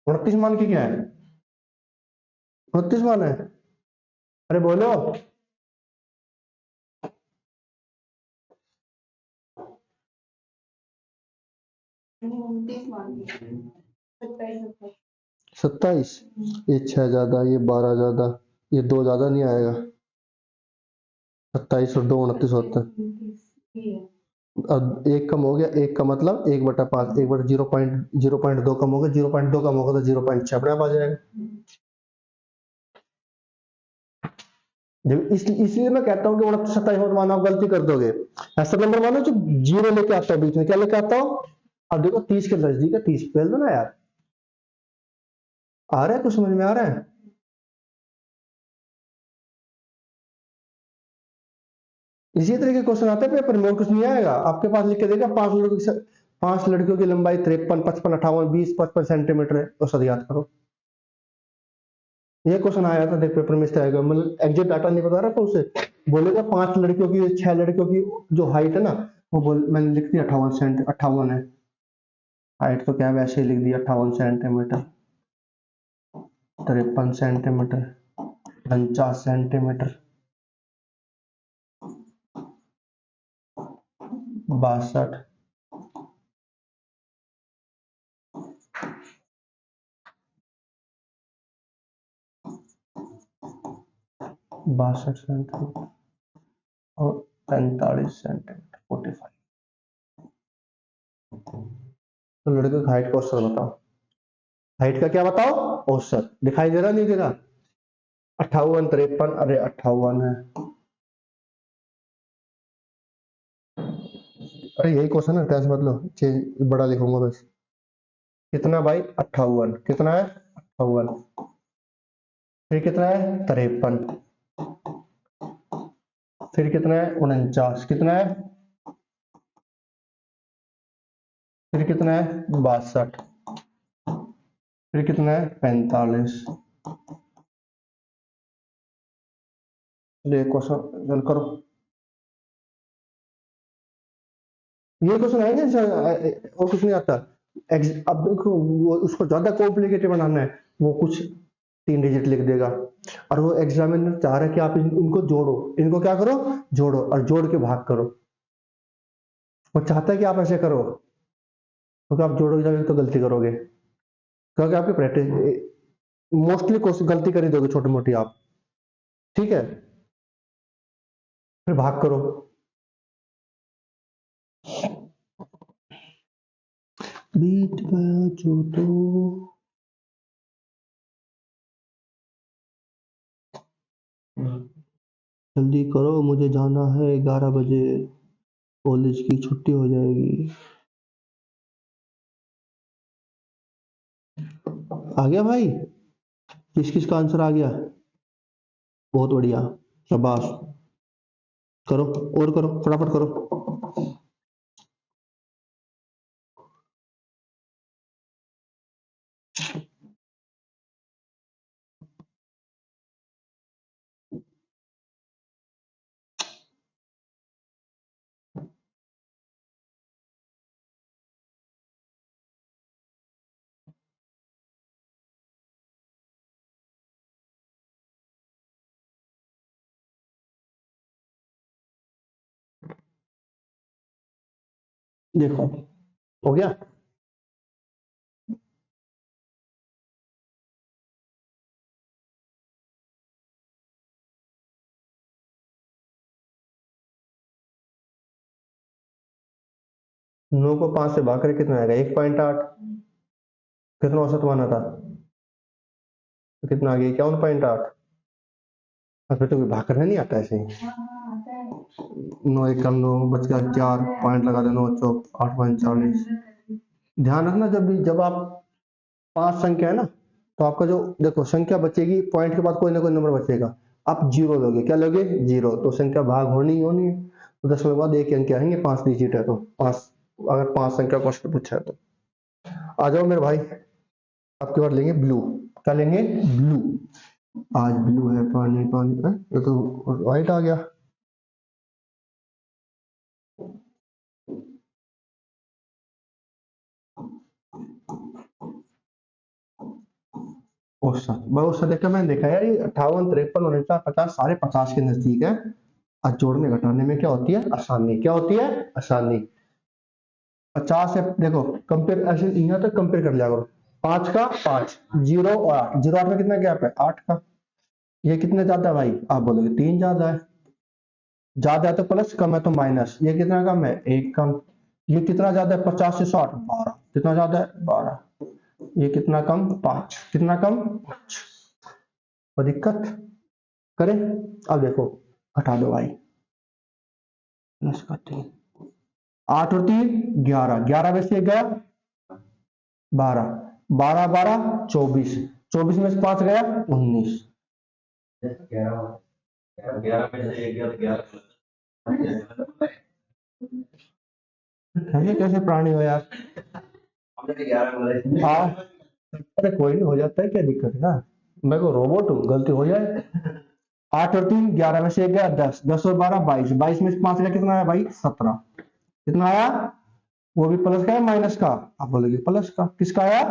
29 मान के क्या है, 29 मान है, अरे बोलो। सत्ताईस, ये 6 ज्यादा, ये 12 ज्यादा, ये 2 ज्यादा नहीं आएगा। 27 और 2 29 होता है। अब एक कम हो गया, एक का मतलब 1/5, 1 0.2 कम हो गया, 0.2 कम होगा तो 0.6 अपने आप आ जाएगा। इसलिए मैं कहता हूँ कि 29 27 मत मानो, आप गलती कर दोगे। ऐसा नंबर मानो जो जीरो लेके आता है बीच में, क्या लेके आता हो। अब देखो 30 के नजदीक है, 30 फेल दो ना यार। आ रहा है, कुछ समझ में आ रहा है? इसी तरह के क्वेश्चन आते हैं पेपर में, और कुछ नहीं आएगा, आपके पास लिख के देगा 5 लोगों की 5 लड़कियों की लंबाई 53, 55, 58, 20, 55 सेंटीमीटर है। औसत याद करो। ये क्वेश्चन आया था, देख पेपर में इस तरह का, मतलब एग्जैक्ट डाटा नहीं बता रहा था उसे, बोलेगा 5 लड़कियों की 6 लड़कियों की जो हाइट है ना, वो बोल मैंने लिख दिया 58 है हाइट, तो क्या वैसे ही लिख दिया 58 सेंटीमीटर, 53 सेंटीमीटर, 49 सेंटीमीटर, 62, 62 सेंटीमीटर और 45 सेंटीमीटर, 45। तो लड़के की हाइट का औसत बताओ। हाइट का क्या बताओ? औसत। दिखाई दे रहा नहीं दे रहा? 58, 53, अरे 58 है। अरे यही क्वेश्चन है, टेंस मतलब चेंज बड़ा लिखूंगा बस। कितना भाई? 58। कितना है? 58। फिर कितना है? 53। फिर कितना है? 49। कितना है? फिर कितना है? 62। फिर कितना है? 45। ये क्वेश्चन चल करो। ये क्वेश्चन है क्या? और कुछ नहीं आता। अब देखो, वो उसको ज्यादा कॉम्प्लिकेटेड बनाना है, वो कुछ 3 डिजिट लिख देगा, और वो एग्जामिनर चाह रहा है कि आप इनको जोड़ो, इनको क्या करो? जोड़ो, और जोड़ के भाग करो। वो चाहता है कि आप ऐसे करो, क्योंकि आप जोड़ोगे जाके तो गलती करोगे, क्योंकि आपकी प्रैक्टिस मोस्टली कोशिश गलती कर ही दोगे छोटी मोटी आप। ठीक है, फिर भाग करो। बीत गया जो तो, जल्दी करो, मुझे जाना है 11 बजे, कॉलेज की छुट्टी हो जाएगी। आ गया भाई? किस किस का आंसर आ गया? बहुत बढ़िया, शाबाश। करो, और करो, फटाफट करो। देखो, हो गया। 9 को 5 से भाग कर कितना आएगा? 1.8। कितना औसत माना था? तो कितना आ गया? 51.8। और फिर तो कोई भाग करना नहीं आता ऐसे ही। 9 एक कम 9 बच गया 4 पॉइंट लगा दो, 9 चौक 8.40। ध्यान रखना, जब आप 5 संख्या है ना, तो आपका जो देखो संख्या बचेगी, पॉइंट के बाद कोई ना कोई नंबर बचेगा। आप जीरो लोगे, क्या लोगे? जीरो। तो संख्या भाग होनी ही होनी है, तो 10 के बाद एक अंक आएंगे, 5 डिजिट है तो 5। अगर 5 संख्या क्वेश्चन पूछा है तो आ जाओ मेरे भाई। आपके बाद लेंगे ब्लू। क्या लेंगे? ब्लू। आज ब्लू है, पानी पानी है, ये तो व्हाइट आ गया। औसत, बहुत सा देखा, मैंने देखा यार, ये 58, 53, 49, 50 सारे 50 के नजदीक है। और जोड़ने घटाने में क्या होती है? आसानी। क्या होती है? आसानी। 50 से देखो, कंपेयर ऐसे यहाँ तक कंपेयर कर लिया करो। 5 का 5, 0 और 8, 0 8 में कितना गैप है? 8 का। ये कितना ज्यादा है भाई? आप बोलोगे 3 ज्यादा है। ज्यादा है तो प्लस, कम है तो माइनस। ये कितना कम है? 1 कम। ये कितना ज्यादा है? 50 से 60, 12। कितना ज्यादा है? 12। ये कितना कम? 5। कितना कम? 5। कोई दिक्कत? करें? अब देखो, हटा दो भाई, प्लस का 3, 8 और 3 11, 11 में से एक गया 12, 12 12 24, 24 में से 5 गया 19। ऐसे कैसे प्राणी हो यार। हाँ, अरे कोई नहीं, हो जाता है, क्या दिक्कत है ना। मैं को रोबोट हूँ, गलती हो जाए। 8 और 3 11 में से एक गया 10, 10 और 12 22, 22 में से 5 गया, कितना आया भाई 17। कितना आया, वो भी प्लस का है माइनस का। आप बोलोगे प्लस का, किसका आया,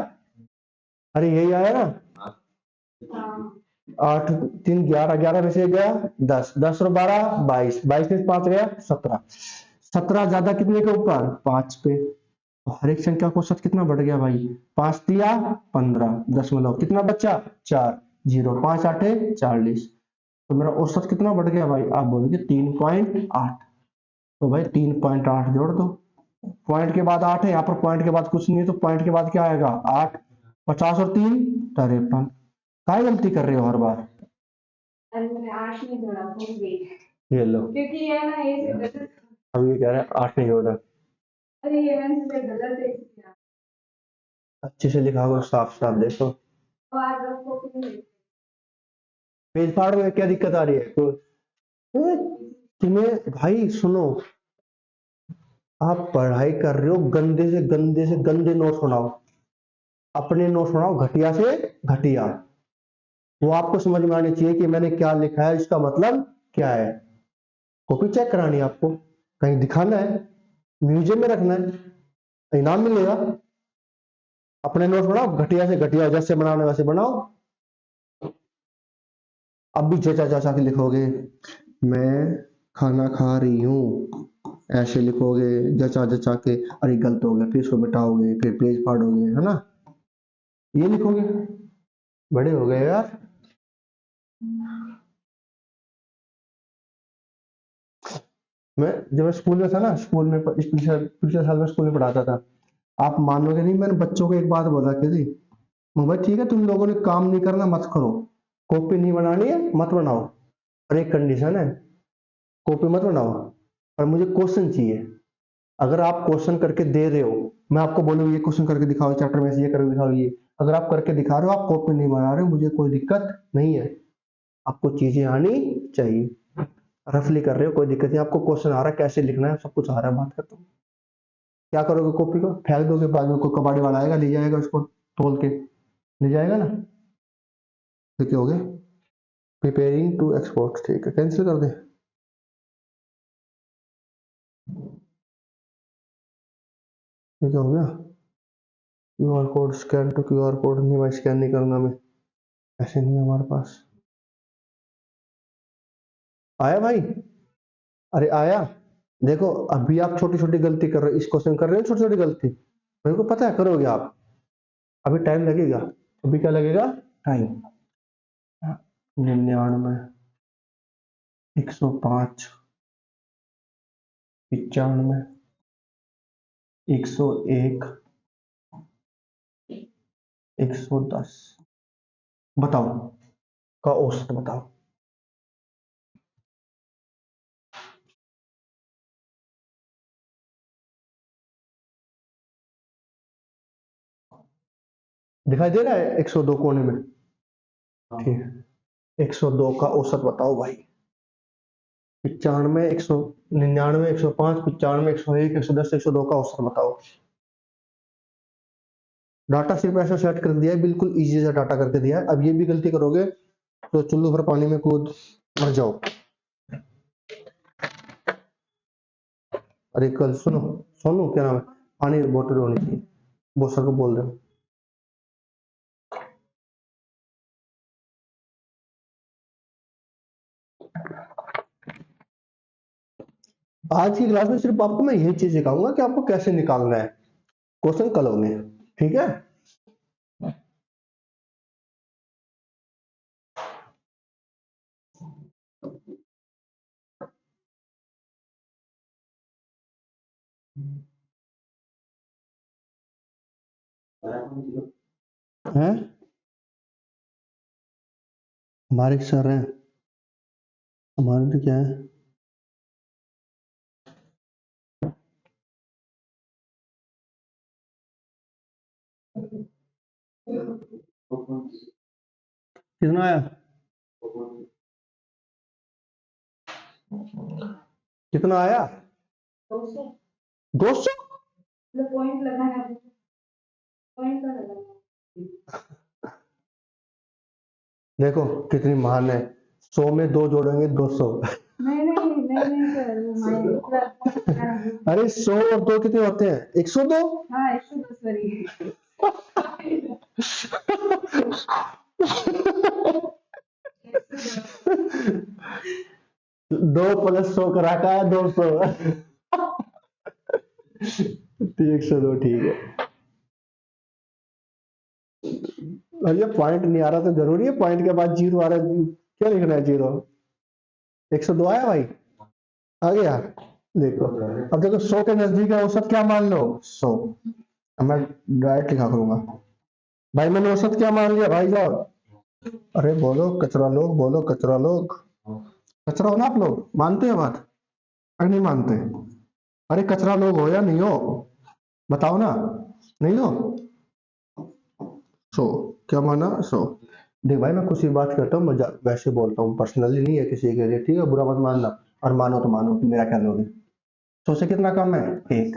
अरे यही आया ना। 8 3 11, 11 में से एक गया 10, 10 और 12 22, 22 में से 5 गया 17। 17 ज्यादा कितने के ऊपर, 5 पे। तो हर एक संख्या को औसत कितना बढ़ गया भाई, 5 दिया 15 दशमलव कितना बचा 4, 0 5 8 40। तो मेरा औसत कितना बढ़ गया भाई, आप बोलोगे 3.8। तो भाई 3.8 जोड़ दो। पॉइंट के बाद 8 है, यहाँ पर पॉइंट के बाद कुछ नहीं है, तो पॉइंट के बाद क्या आएगा 8। 50 और 3 53। काय गलती कर रहे हो हर बार। अरे मैंने 8 नहीं जोड़ा, भूल गई। ये लो, क्योंकि ये ना ये से गलत। अब ये कह रहे हैं 8 नहीं जोड़ा। अरे ये मैंने से गलत है किया। अच्छे से लिखा होगा, साफ साफ देखो। तो आज आपको पेज फाड़ में क्या दिक्कत आ रही है तो, तुम्हें भाई सुनो, आप पढ़ाई कर रहे हो, गंदे से गंदे से गंदे नोट सुनाओ, अपने नोट सुनाओ घटिया से घटिया। वो आपको समझ में आनी चाहिए कि मैंने क्या लिखा है, इसका मतलब क्या है। कॉपी चेक करानी है आपको, कहीं दिखाना है, म्यूजियम में रखना है, इनाम मिलेगा। अपने नोट बनाओ घटिया से घटिया, जैसे बनाने वैसे बनाओ। अब भी जचा जचा के लिखोगे, मैं खाना खा रही हूँ, ऐसे लिखोगे जचा जचा के, अरे गलत हो गया, फिर इसको मिटाओगे, फिर पेज फाड़ोगे, है ना, ये लिखोगे। बड़े हो गए यार। मैं जब मैं स्कूल में था ना, स्कूल में पिछले पिछले साल में स्कूल में पढ़ाता था। आप मानोगे नहीं, मैंने बच्चों को एक बात बोला कि थी, मैं भाई ठीक है, तुम लोगों ने काम नहीं करना मत करो, कॉपी नहीं बनानी है मत बनाओ, और एक कंडीशन है, कॉपी मत बनाओ, पर मुझे क्वेश्चन चाहिए। अगर आप क्वेश्चन करके दे रहे हो, मैं आपको बोलूँ ये क्वेश्चन करके दिखाओ चैप्टर में से, ये करके दिखाओ, ये अगर आप करके दिखा रहे हो, आप कॉपी नहीं बना रहे हो, मुझे कोई दिक्कत नहीं है। आपको चीजें आनी चाहिए। रफली कर रहे हो कोई दिक्कत नहीं, आपको क्वेश्चन आ रहा है कैसे लिखना है, सब कुछ आ रहा है, बात खत्म। क्या करोगे, कॉपी को फेंक दोगे, बाद में कोई कबाड़ी वाला आएगा ले जाएगा, उसको तोल के ले जाएगा ना। तो क्या हो गया, प्रिपेयरिंग टू एक्सपोर्ट, ठीक है कैंसिल कर दे। ये क्या हो गया, QR code scan to QR code, नहीं भाई स्कैन नहीं करना मैं, ऐसे नहीं है हमारे पास। आया भाई, अरे आया। देखो अभी आप छोटी छोटी गलती कर रहे हो, इस क्वेश्चन कर रहे हो छोटी छोटी गलती, मेरे को पता है करोगे आप, अभी टाइम लगेगा। अभी क्या लगेगा, टाइम। 99, 105, 95, 101, 110, बताओ का औसत बताओ। दिखाई दे रहा है 102 कोने में, ठीक है, 102 का औसत बताओ भाई। 95, 199, 105, 95, 101, 110, 102 का औसत बताओ। डाटा सिर्फ ऐसा सेट कर दिया है, बिल्कुल इजी सा डाटा करके दिया है। अब ये भी गलती करोगे तो चुल्लू भर पानी में कूद मर जाओ। अरे कल सुनो, सोनू क्या नाम है, पानी की बोतल होनी चाहिए, वो सर को बोल दो। आज की क्लास में सिर्फ आपको मैं यही चीज सिखाऊंगा कि आपको कैसे निकालना है, क्वेश्चन कल होंगे, ठीक है। हैं, हमारे सर हैं, हमारे तो क्या है। कितना आया, कितना आया, 200। पॉइंट लगाना, पॉइंट का लगाना। देखो कितनी महान है, 100 में 2 जोड़ेंगे 200। नहीं सर, वो मैं अरे 100 और 2 कितने होते हैं, 102। हाँ 102 सॉरी। 2 + 100 करा का है 200। 102 ठीक है। और ये पॉइंट नहीं आ रहा तो जरूरी है पॉइंट के बाद जीरो आ रहा है, क्या लिखना है जीरो। 102 आया भाई, आ गया। देखो अब देखो 100 के नजदीक है औसत क्या मान लो 100। अब मैं डायरेक्ट लिखा करूंगा भाई, मैंने औसत क्या मान लिया भाई साहब। अरे बोलो कचरा लोग, बोलो कचरा लोग, कचरा हो ना आप लोग, मानते हो बात, अरे नहीं मानते। अरे कचरा लोग हो या नहीं हो, बताओ ना, नहीं हो। 100 क्या माना 100। देख भाई मैं कुछ ही बात करता हूँ, मजाक वैसे बोलता हूँ, पर्सनली नहीं है किसी के लिए, ठीक है, बुरा मत मानना। और मानो तो मानो, मेरा क्या लोगे। 100 से कितना कम है 1,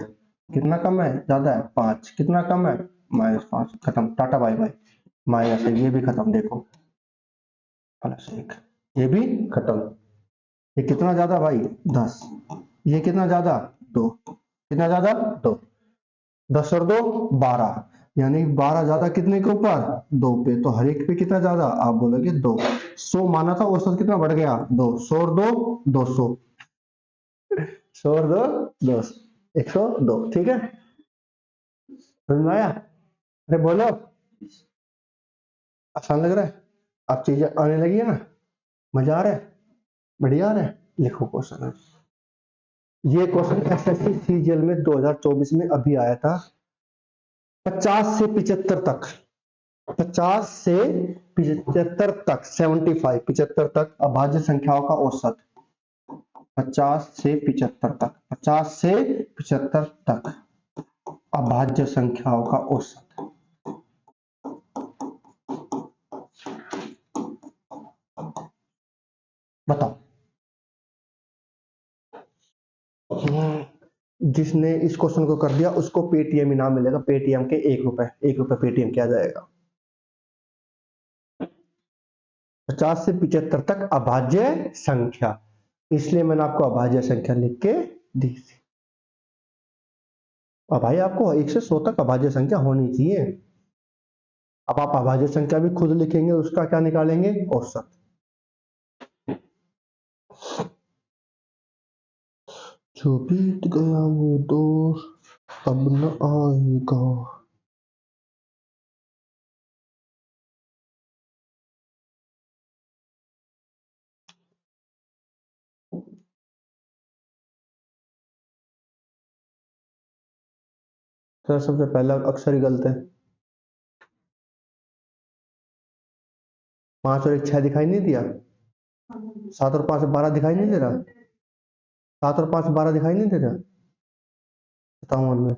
कितना कम है ज्यादा है 5, कितना कम है -5, खत्म, टाटा बाय बाय। माइनस है, ये भी खत्म, देखो +1, ये भी खत्म। ये कितना ज्यादा भाई 10, ये कितना ज्यादा 2, कितना ज्यादा 2, 10 और 2 12, यानी 12 ज्यादा कितने के ऊपर 2 पे, तो हर एक पे कितना ज्यादा, आप बोलोगे 2। 100 माना था, औसत कितना बढ़ गया 2, 100 और 2 200, 100 और 2 200, 102, ठीक है, समझ में आया। अरे बोलो, आसान लग रहा है, अब चीजें आने लगी है ना, मजा आ रहा है, बढ़िया आ रहा है। लिखो क्वेश्चन, ये क्वेश्चन एसएससी सीजीएल में 2024 में अभी आया था। 50 से 75 तक, 50 से 75 तक, 75 75 तक अभाज्य संख्याओं का औसत, 50 से 75 तक, 50 से 75 तक अभाज्य संख्याओं का औसत। बताओ, जिसने इस क्वेश्चन को कर दिया उसको पेटीएम इनाम मिलेगा, पेटीएम के 1 रुपए, 1 रुपए पेटीएम किया जाएगा। 50 से 75 तक अभाज्य संख्या, इसलिए मैंने आपको अभाज्य संख्या लिख के दी थी। अब भाई आपको 1 से 100 तक अभाज्य संख्या होनी चाहिए। अब आप अभाज्य संख्या भी खुद लिखेंगे, उसका क्या निकालेंगे औसत। जो बीत गया वो दौर अब न आएगा। सर सबसे पहला अक्षर ही गलत है, 5 और 1 6 दिखाई नहीं दिया, 7 और 5 12 दिखाई नहीं दे रहा, 7 और 5 12 दिखाई नहीं दे रहा, 57 में।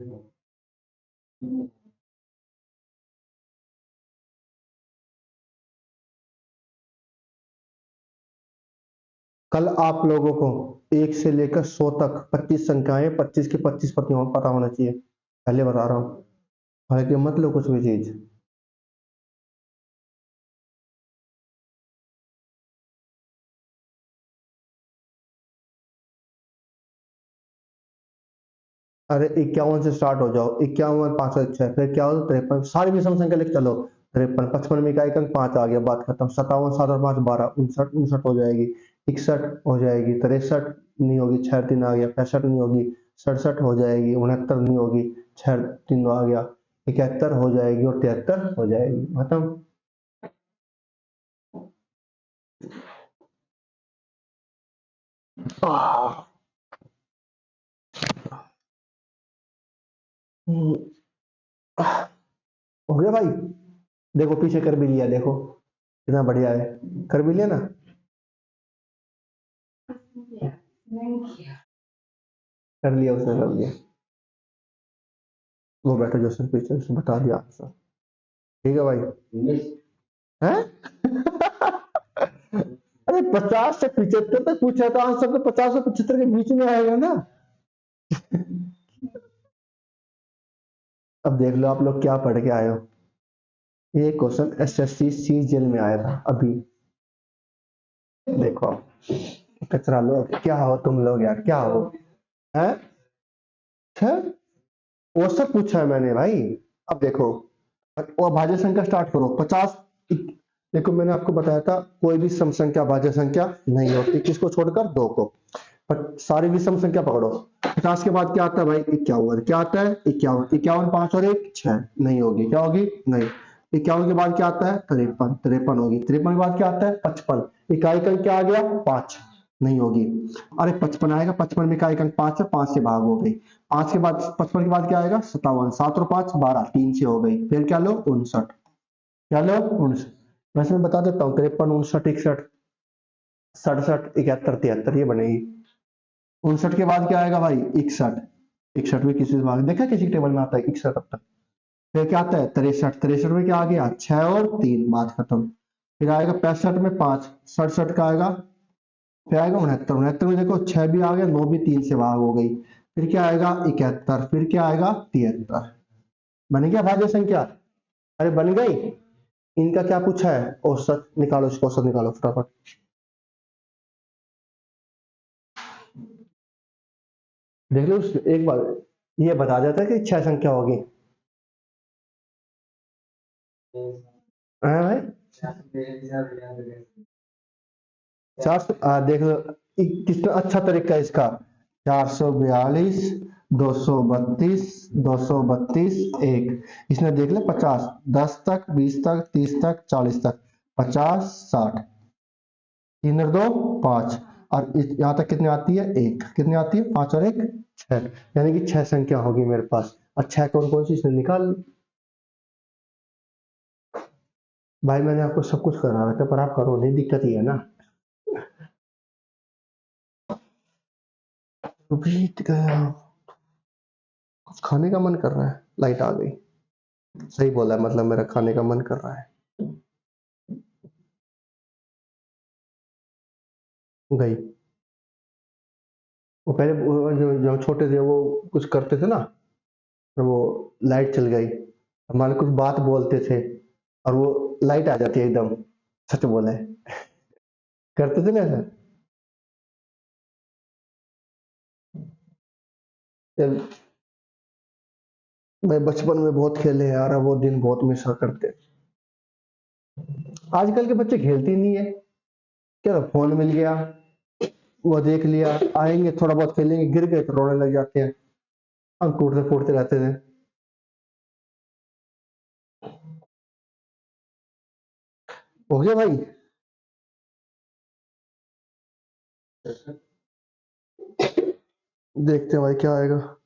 कल आप लोगों को 1 से लेकर 100 तक 25 संख्याएं, 25 के 25 पता होना चाहिए, पहले बता रहा हूं, हालांकि मत लो कुछ भी चीज। अरे 51 से स्टार्ट हो जाओ, 51 5 और 6, फिर क्या हो 53, सारी विषम संख्या लिख चलो, 53 55 में इकाई अंक 5 आ गया, बात खत्म। 57 7 और 5 12, 59 59 हो जाएगी, 61 हो जाएगी, 63 नहीं होगी, 6 3 आ गया, 65 नहीं होगी, 67 हो जाएगी, 69 नहीं होगी, 6 3 आ गया, 71 हो जाएगी और 73 हो जाएगी, खत्म। हो गया भाई, देखो पीछे कर भी लिया, देखो कितना बढ़िया है, कर भी लिया ना, नहीं किया। कर लिया उसने, कर लिया। वो बैठो जो सर पीछे, उसने बता दिया आंसर, ठीक है भाई, हैं। अरे 50 से 75 तक पूछा था, आंसर तो 50 और 75 के बीच में आएगा ना। अब देख लो आप लोग क्या पढ़ के आए हो। ये क्वेश्चन एसएससी सीजीएल में आया था अभी। देखो कचरा लोग क्या हो तुम लोग यार, क्या हो हैं? हैं? वो सब पूछा है मैंने भाई। अब देखो, और भाज्य संख्या स्टार्ट करो 50। देखो मैंने आपको बताया था कोई भी सम संख्या भाज्य संख्या नहीं होती, किसको छोड़कर? दो को। पर सारी विषम संख्या पकड़ो। 50 के बाद क्या आता है भाई? 51। क्या आता है? 51। 51 5 और 1 6 नहीं होगी, क्या होगी? नहीं। 51 के बाद क्या आता है? 53। 53 होगी। 53 के बाद क्या आता है? 55। इकाई अंक क्या आ गया? 5 नहीं होगी। अरे 55 आएगा, 55 में इकाई अंक 5 है, 5 से भाग हो गई। 5 के बाद 55 के बाद क्या आएगा? 57। 7 और 5 12, 3 से हो गई। फिर क्या लो? 59। क्या लो? 59। वैसे मैं बता देता हूँ 53 59 61 67 71 73 ये बनेगी। 59 के बाद क्या आएगा भाई? 61। 61 में किसी से भाग देखा, किसी टेबल में आता है 61 अब तक। फिर क्या आता है? 63। 63 में क्या आ गया? 6 और 3, बात खत्म। फिर आएगा 65 में 5। 67 का आएगा। फिर आएगा 69। 69 में देखो 6 भी आ गया, 9 भी 3 से भाग हो गई। फिर क्या आएगा? 71। फिर क्या आएगा? 73। बन गया भाज्य संख्या? अरे बन गई। इनका क्या पूछा है? औसत निकालो, इसको औसत निकालो फटाफट। देख लो एक बार, ये बता देता है कि 6 संख्या होगी। हाँ भाई 400, देख लो कितना अच्छा तरीका है इसका। 442 232 232 1। इसने देख ले 50 10 तक 20 तक 30 तक 40 तक 50 60, 3 और 2 5। और यहाँ तक कितनी आती है? एक। कितनी आती है? 5 और 1 6। यानी कि 6 संख्या होगी मेरे पास। और 6 कौन कौन सी इसने निकाल ली। भाई मैंने आपको सब कुछ करा रखा है, पर आप करो नहीं, दिक्कत ही है ना। तो बीत गया। कुछ खाने का मन कर रहा है, लाइट आ गई। सही बोला है, मतलब मेरा खाने का मन कर रहा है। गई। वो पहले जो जो छोटे थे वो कुछ करते थे ना, तो वो लाइट चल गई, हमारे कुछ बात बोलते थे और वो लाइट आ जाती है एकदम। सच बोले, करते थे ना ऐसा। यार, मैं बचपन में बहुत खेले यार, अब वो दिन बहुत मिस करते हैं। आजकल के बच्चे खेलते ही नहीं है। क्या फोन मिल गया, वो देख लिया, आएंगे थोड़ा बहुत खेलेंगे, गिर गए तो रोने लग जाते हैं। हम टूटते फूटते रहते थे। हो गया भाई। देखते हैं भाई क्या आएगा।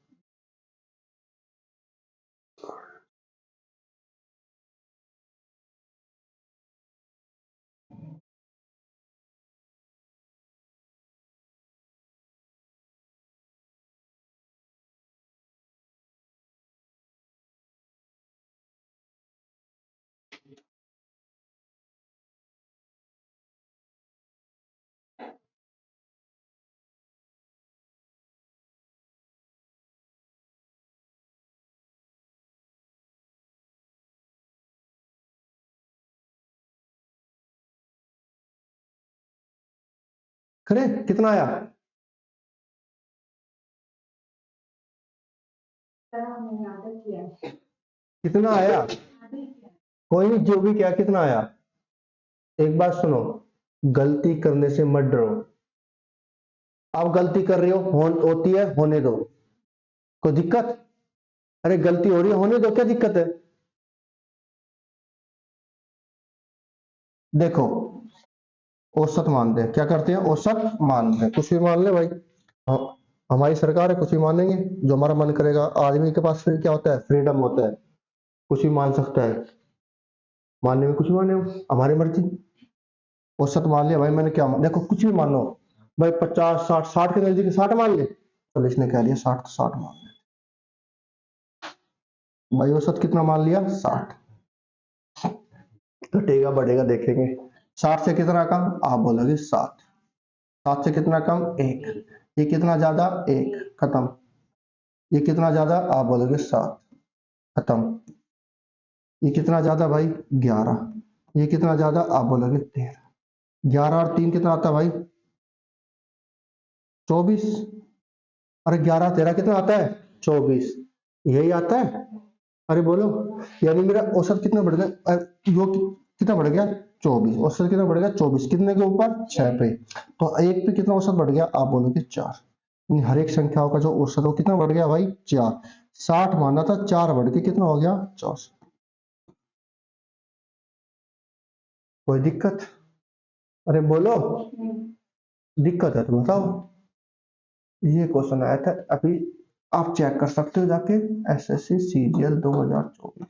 करे कितना आया? मैंने आदत किया है। कितना आया? आदत किया है। कोई नहीं, जो भी क्या कितना आया। एक बात सुनो, गलती करने से मत डरो। आप गलती कर रहे हो, होती है, होने दो। कोई दिक्कत? अरे गलती हो रही है, होने दो, क्या दिक्कत है? देखो, औसत मानते हैं, क्या करते हैं? औसत मानते हैं, कुछ भी मान ले भाई। हम- हमारी सरकार है, कुछ भी मानेंगे। जो हमारा मन करेगा, आदमी के पास फिर क्या होता है? फ्रीडम होता है, कुछ भी मान सकता है। मानने में कुछ भी माने, हमारी मर्जी। औसत मान लिया भाई मैंने, क्या देखो कुछ भी मान लो भाई, 50 60, 60 के नजदीक 60 मान ले, पुलिस ने कह दिया 60 तो 60 मान ले। भाई औसत कितना मान लिया? 60। घटेगा बढ़ेगा देखेंगे। 60 से कितना कम? आप बोलोगे 7। 7 से कितना कम? 1। ये कितना ज्यादा? 1, खत्म। ये कितना ज्यादा? आप बोलोगे 7। खत्म। ये कितना ज्यादा भाई 11, ये कितना ज्यादा आप बोलोगे 13, 11 और 3 कितना आता है भाई 24। अरे 11 13 कितना आता है 24, यही आता है। अरे बोलो, यानी मेरा औसत कितना बढ़ गया, कितना बढ़ गया 24, औसत कितना बढ़ गया 24, कितने के ऊपर 6 पे। तो एक पे कितना औसत बढ़ गया आप बोलोगे 4। यानी हर एक संख्याओं का जो औसत हो कितना बढ़ गया भाई 4। 60 माना था, 4 बढ़ के कितना हो गया 64। कोई दिक्कत? अरे बोलो, दिक्कत है तो बताओ। ये क्वेश्चन आया था अभी, आप चेक कर सकते हो जाके, एसएससी सीजीएल 2024,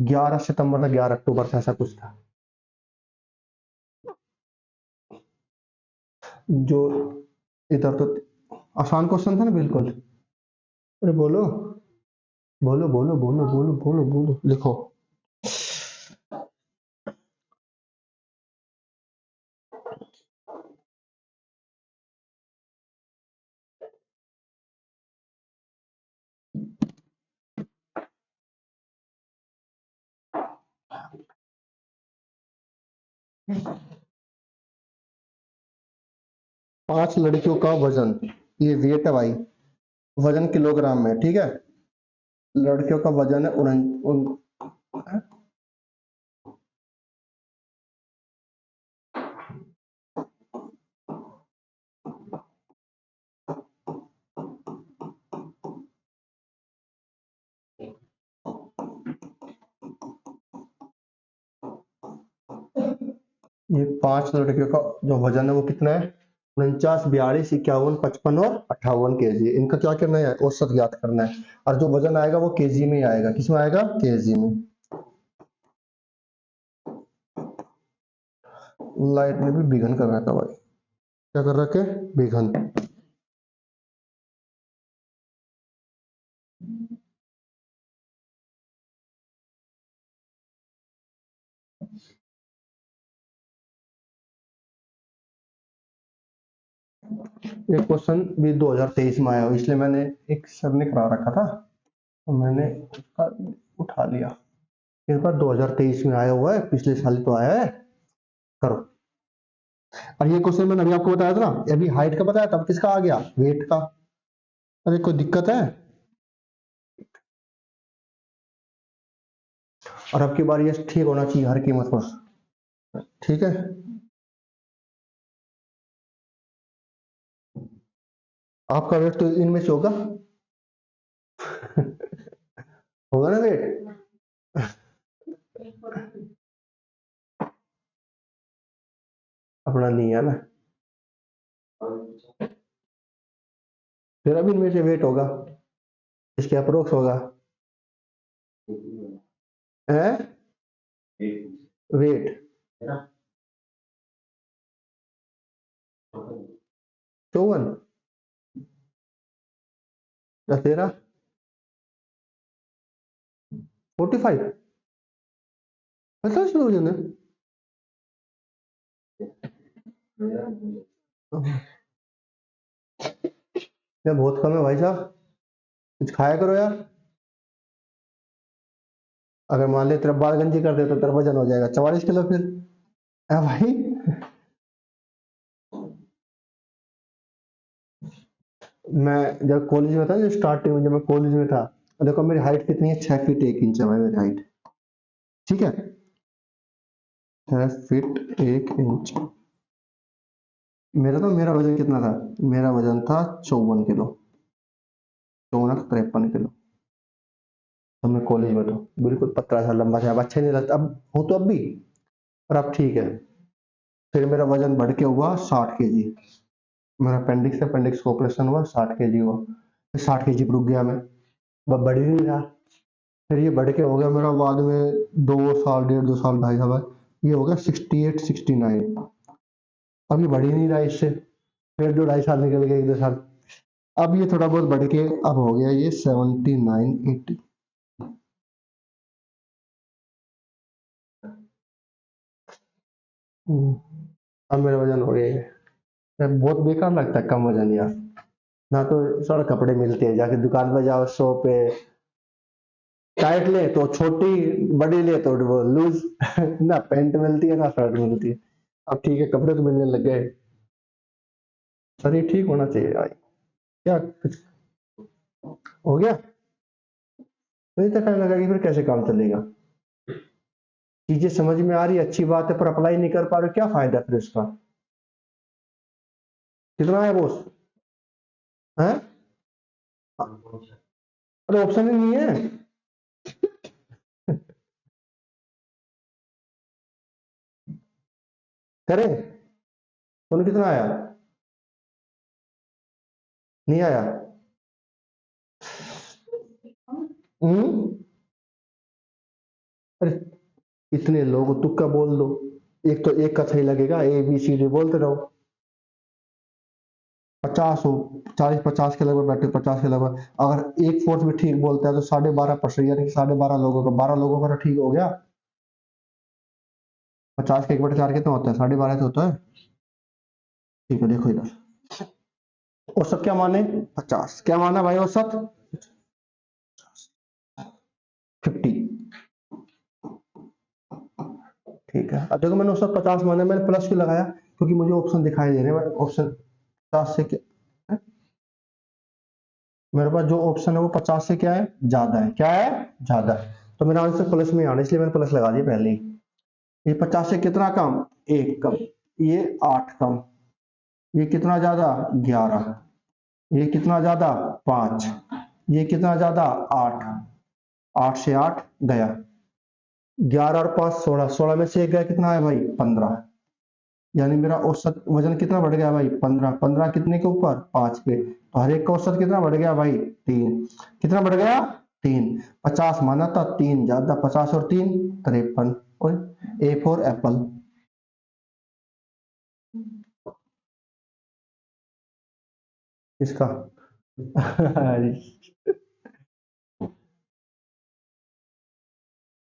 11 सितंबर या 11 अक्टूबर से ऐसा कुछ था। जो इधर तो आसान क्वेश्चन था ना बिल्कुल। अरे बोलो, बोलो बोलो बोलो बोलो बोलो बोलो, लिखो। पांच लड़कियों का वजन, ये वेट है भाई, वजन किलोग्राम में, ठीक है। लड़कियों का वजन है ये पांच लड़कियों का जो वजन है वो कितना है 49, 42, 51, 55 और 58 केजी। इनका क्या करना है औसत ज्ञात करना है, और जो वजन आएगा वो केजी में ही आएगा। किसमें आएगा केजी में। लाइट ने भी बिघन कर रखा भाई, क्या कर रखे बिघन। ये क्वेश्चन भी 2023 में आया हो, इसलिए मैंने, एक सर ने करा रखा था तो मैंने उसका उठा लिया। इस बार 2023 में आया हुआ है, पिछले साल तो आया है। करो। और ये क्वेश्चन मैंने अभी आपको बताया था ना, अभी हाइट का बताया, तब किसका आ गया वेट का। अरे कोई दिक्कत है? और अब की बार ये ठीक होना चाहिए हर कीमत पर, ठीक है। आपका वेट तो इनमें से होगा होगा ना वेट। अपना नहीं है ना, फिर अभी इनमें से वेट होगा, इसके अप्रोक्स होगा है वेट। 54 या 13, 45, 50 किलो वजन है। ये बहुत कम है भाई साहब, कुछ खाया करो यार। अगर मान ले तेरा बाल गंजी कर दे तो तेरा वजन हो जाएगा 44 किलो फिर, है भाई। मैं जब कॉलेज में था, जो स्टार्टिंग में जब मैं कॉलेज में था, देखो मेरी हाइट कितनी है, 6 फीट 1 इंच है भाई मेरी हाइट, ठीक है। 6 फीट 1 इंच। मेरा वजन कितना था, मेरा वजन था 54 किलो, 54 53 किलो। तो मैं कॉलेज में तो बिल्कुल पतला सा लंबा था, अब अच्छा नहीं लगता, अब हूँ तो अब भी, पर अब ठीक है। फिर मेरा वजन बढ़ के हुआ 60 केजी, मेरा अपेंडिक्स अपेंडिक्स का ऑपरेशन हुआ, 60 केजी हुआ, फिर 60 केजी पर रुक गया मैं, बढ़ ही नहीं रहा। फिर ये बढ़ के हो गया मेरा बाद में 2 साल, 1.5 2 साल, 2.5 साल, ये हो गया 68 69। अब ये बढ़ ही नहीं रहा इससे, फिर 2 2.5 साल निकल गए, 1 2 साल, अब ये थोड़ा बहुत बढ़ के अब हो गया ये 79 80। अब मेरा वजन हो गया है। यार बहुत बेकार लगता है कम वजन यार, ना तो सारे कपड़े मिलते हैं, जाके दुकान पे जाओ 100 पे टाइट ले तो छोटी, बड़ी ले तो वो लूज। ना पैंट मिलती है ना शर्ट मिलती है। अब ठीक है, कपड़े तो मिलने लग गए, शरीर ठीक होना चाहिए यार। क्या कुछ हो गया? नहीं तो कहने लगा कि फिर कैसे काम चलेगा? चीजें समझ में आ रही है, अच्छी बात है, पर अप्लाई नहीं कर पा रहे, क्या फायदा फिर इसका? कितना है बोस? है? अरे ऑप्शन ही नहीं है। करे तो कितना आया? नहीं आया। हम्म। अरे इतने लोग तुक्का बोल दो, एक तो एक का सही लगेगा, ए बी सी डी बोलते रहो। 50 हो, 40-50 के लगभग बैठे, 50 के लगभग, अगर एक फोर्थ भी ठीक बोलता है तो 12.5%, यानी कि 12.5 लोगों का, 12 लोगों का तो ठीक हो गया। 50 के 1/4 कितना होता है? 12.5 तो होता है। ठीक है, देखो इधर औसत क्या माने? 50 क्या माना भाई? औसत 50। ठीक है, अब देखो मैंने औसत 50 माना, मैंने प्लस क्यों लगाया? क्योंकि मुझे ऑप्शन दिखाई दे रहे हैं, ऑप्शन 50 से क्या, मेरे पास जो ऑप्शन है वो 50 से क्या है? ज्यादा है। क्या है? ज्यादा है। तो मेरा आंसर प्लस में आना, इसलिए मैंने प्लस लगा दिया पहले ही। ये 50 से कितना कम? 1 कम। ये 8 कम। ये कितना ज्यादा? 11। ये कितना ज्यादा? 5। ये कितना ज्यादा? 8। 8 से 8 गया, 11 और 5 16, 16 में से 1 गया, कितना है भाई? 15। यानी मेरा औसत वजन कितना बढ़ गया भाई? 15। 15 कितने के ऊपर? 5 पे, तो हर एक का औसत कितना बढ़ गया भाई? 3। कितना बढ़ गया? 3। 50 माना था, 3 ज्यादा, 50 और 3 53। और ए फॉर एप्पल। इसका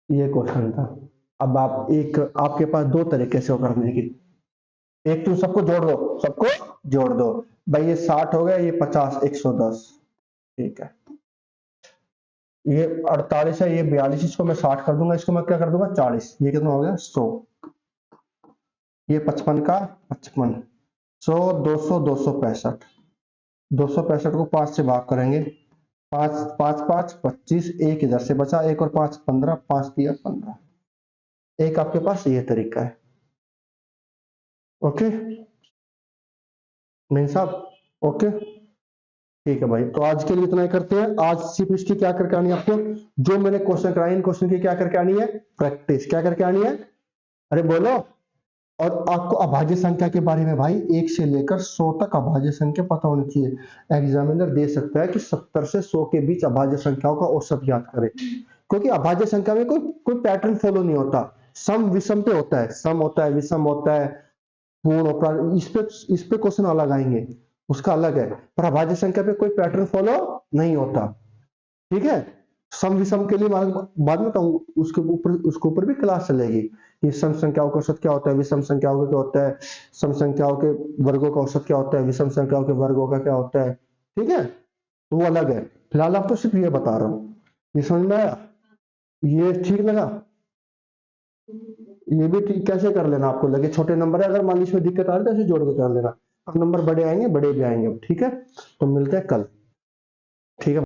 ये क्वेश्चन था। अब आप एक, आपके पास दो तरीके से हो करने की। एक तुम सबको जोड़ दो, सबको जोड़ दो भाई, ये 60 हो गया, ये 50, 110। ठीक है, ये 48 है, ये 42, इसको मैं 60 कर दूंगा, इसको मैं क्या कर दूंगा? 40। ये कितना हो गया? 100। ये 55 का 55, 100, 200, 265। 265 को 5 से भाग करेंगे, 5 5 5 25, एक इधर से बचा, एक और 5 15, 5 दिया 15। एक आपके पास ये तरीका है। ओके नहीं साहब? ओके ठीक है भाई, तो आज के लिए इतना ही करते हैं। आज सिर्फ इसकी क्या करके आनी है आपको? जो मैंने क्वेश्चन कराए, इन क्वेश्चन की क्या करके आनी है? प्रैक्टिस। क्या करके आनी है? अरे बोलो। और आपको अभाज्य संख्या के बारे में भाई 1 से लेकर 100 तक अभाज्य संख्या पता होनी चाहिए। एग्जामिनर दे सकता है कि 70 से 100 के बीच अभाज्य संख्याओं का औसत ज्ञात करें, क्योंकि अभाज्य संख्या में कोई पैटर्न फॉलो नहीं होता। सम विषम पे होता है, सम होता है, विषम होता है, पूर्ण अपराध, इस पे क्वेश्चन अलग आएंगे, उसका अलग है। पर अभाज्य संख्या पे कोई पैटर्न फॉलो नहीं होता। ठीक है, सम विषम के लिए बाद में कहूँ, उसके ऊपर भी क्लास चलेगी कि सम संख्याओं का औसत क्या होता है, विषम संख्याओं का क्या होता है, सम संख्याओं के वर्गों का औसत क्या होता है, विषम संख्याओं के वर्गों का क्या होता है। ठीक है, तो वो अलग है। फिलहाल आपको सिर्फ ये बता रहा हूँ। ये समझ में आया? ये ठीक लगा? ये भी ठीक कैसे कर लेना, आपको लगे छोटे नंबर है, अगर मान लीजिए इसमें दिक्कत आ रही है तो ऐसे जोड़ के कर लेना। अब नंबर बड़े आएंगे, बड़े भी आएंगे। ठीक है, तो मिलते हैं कल। ठीक है।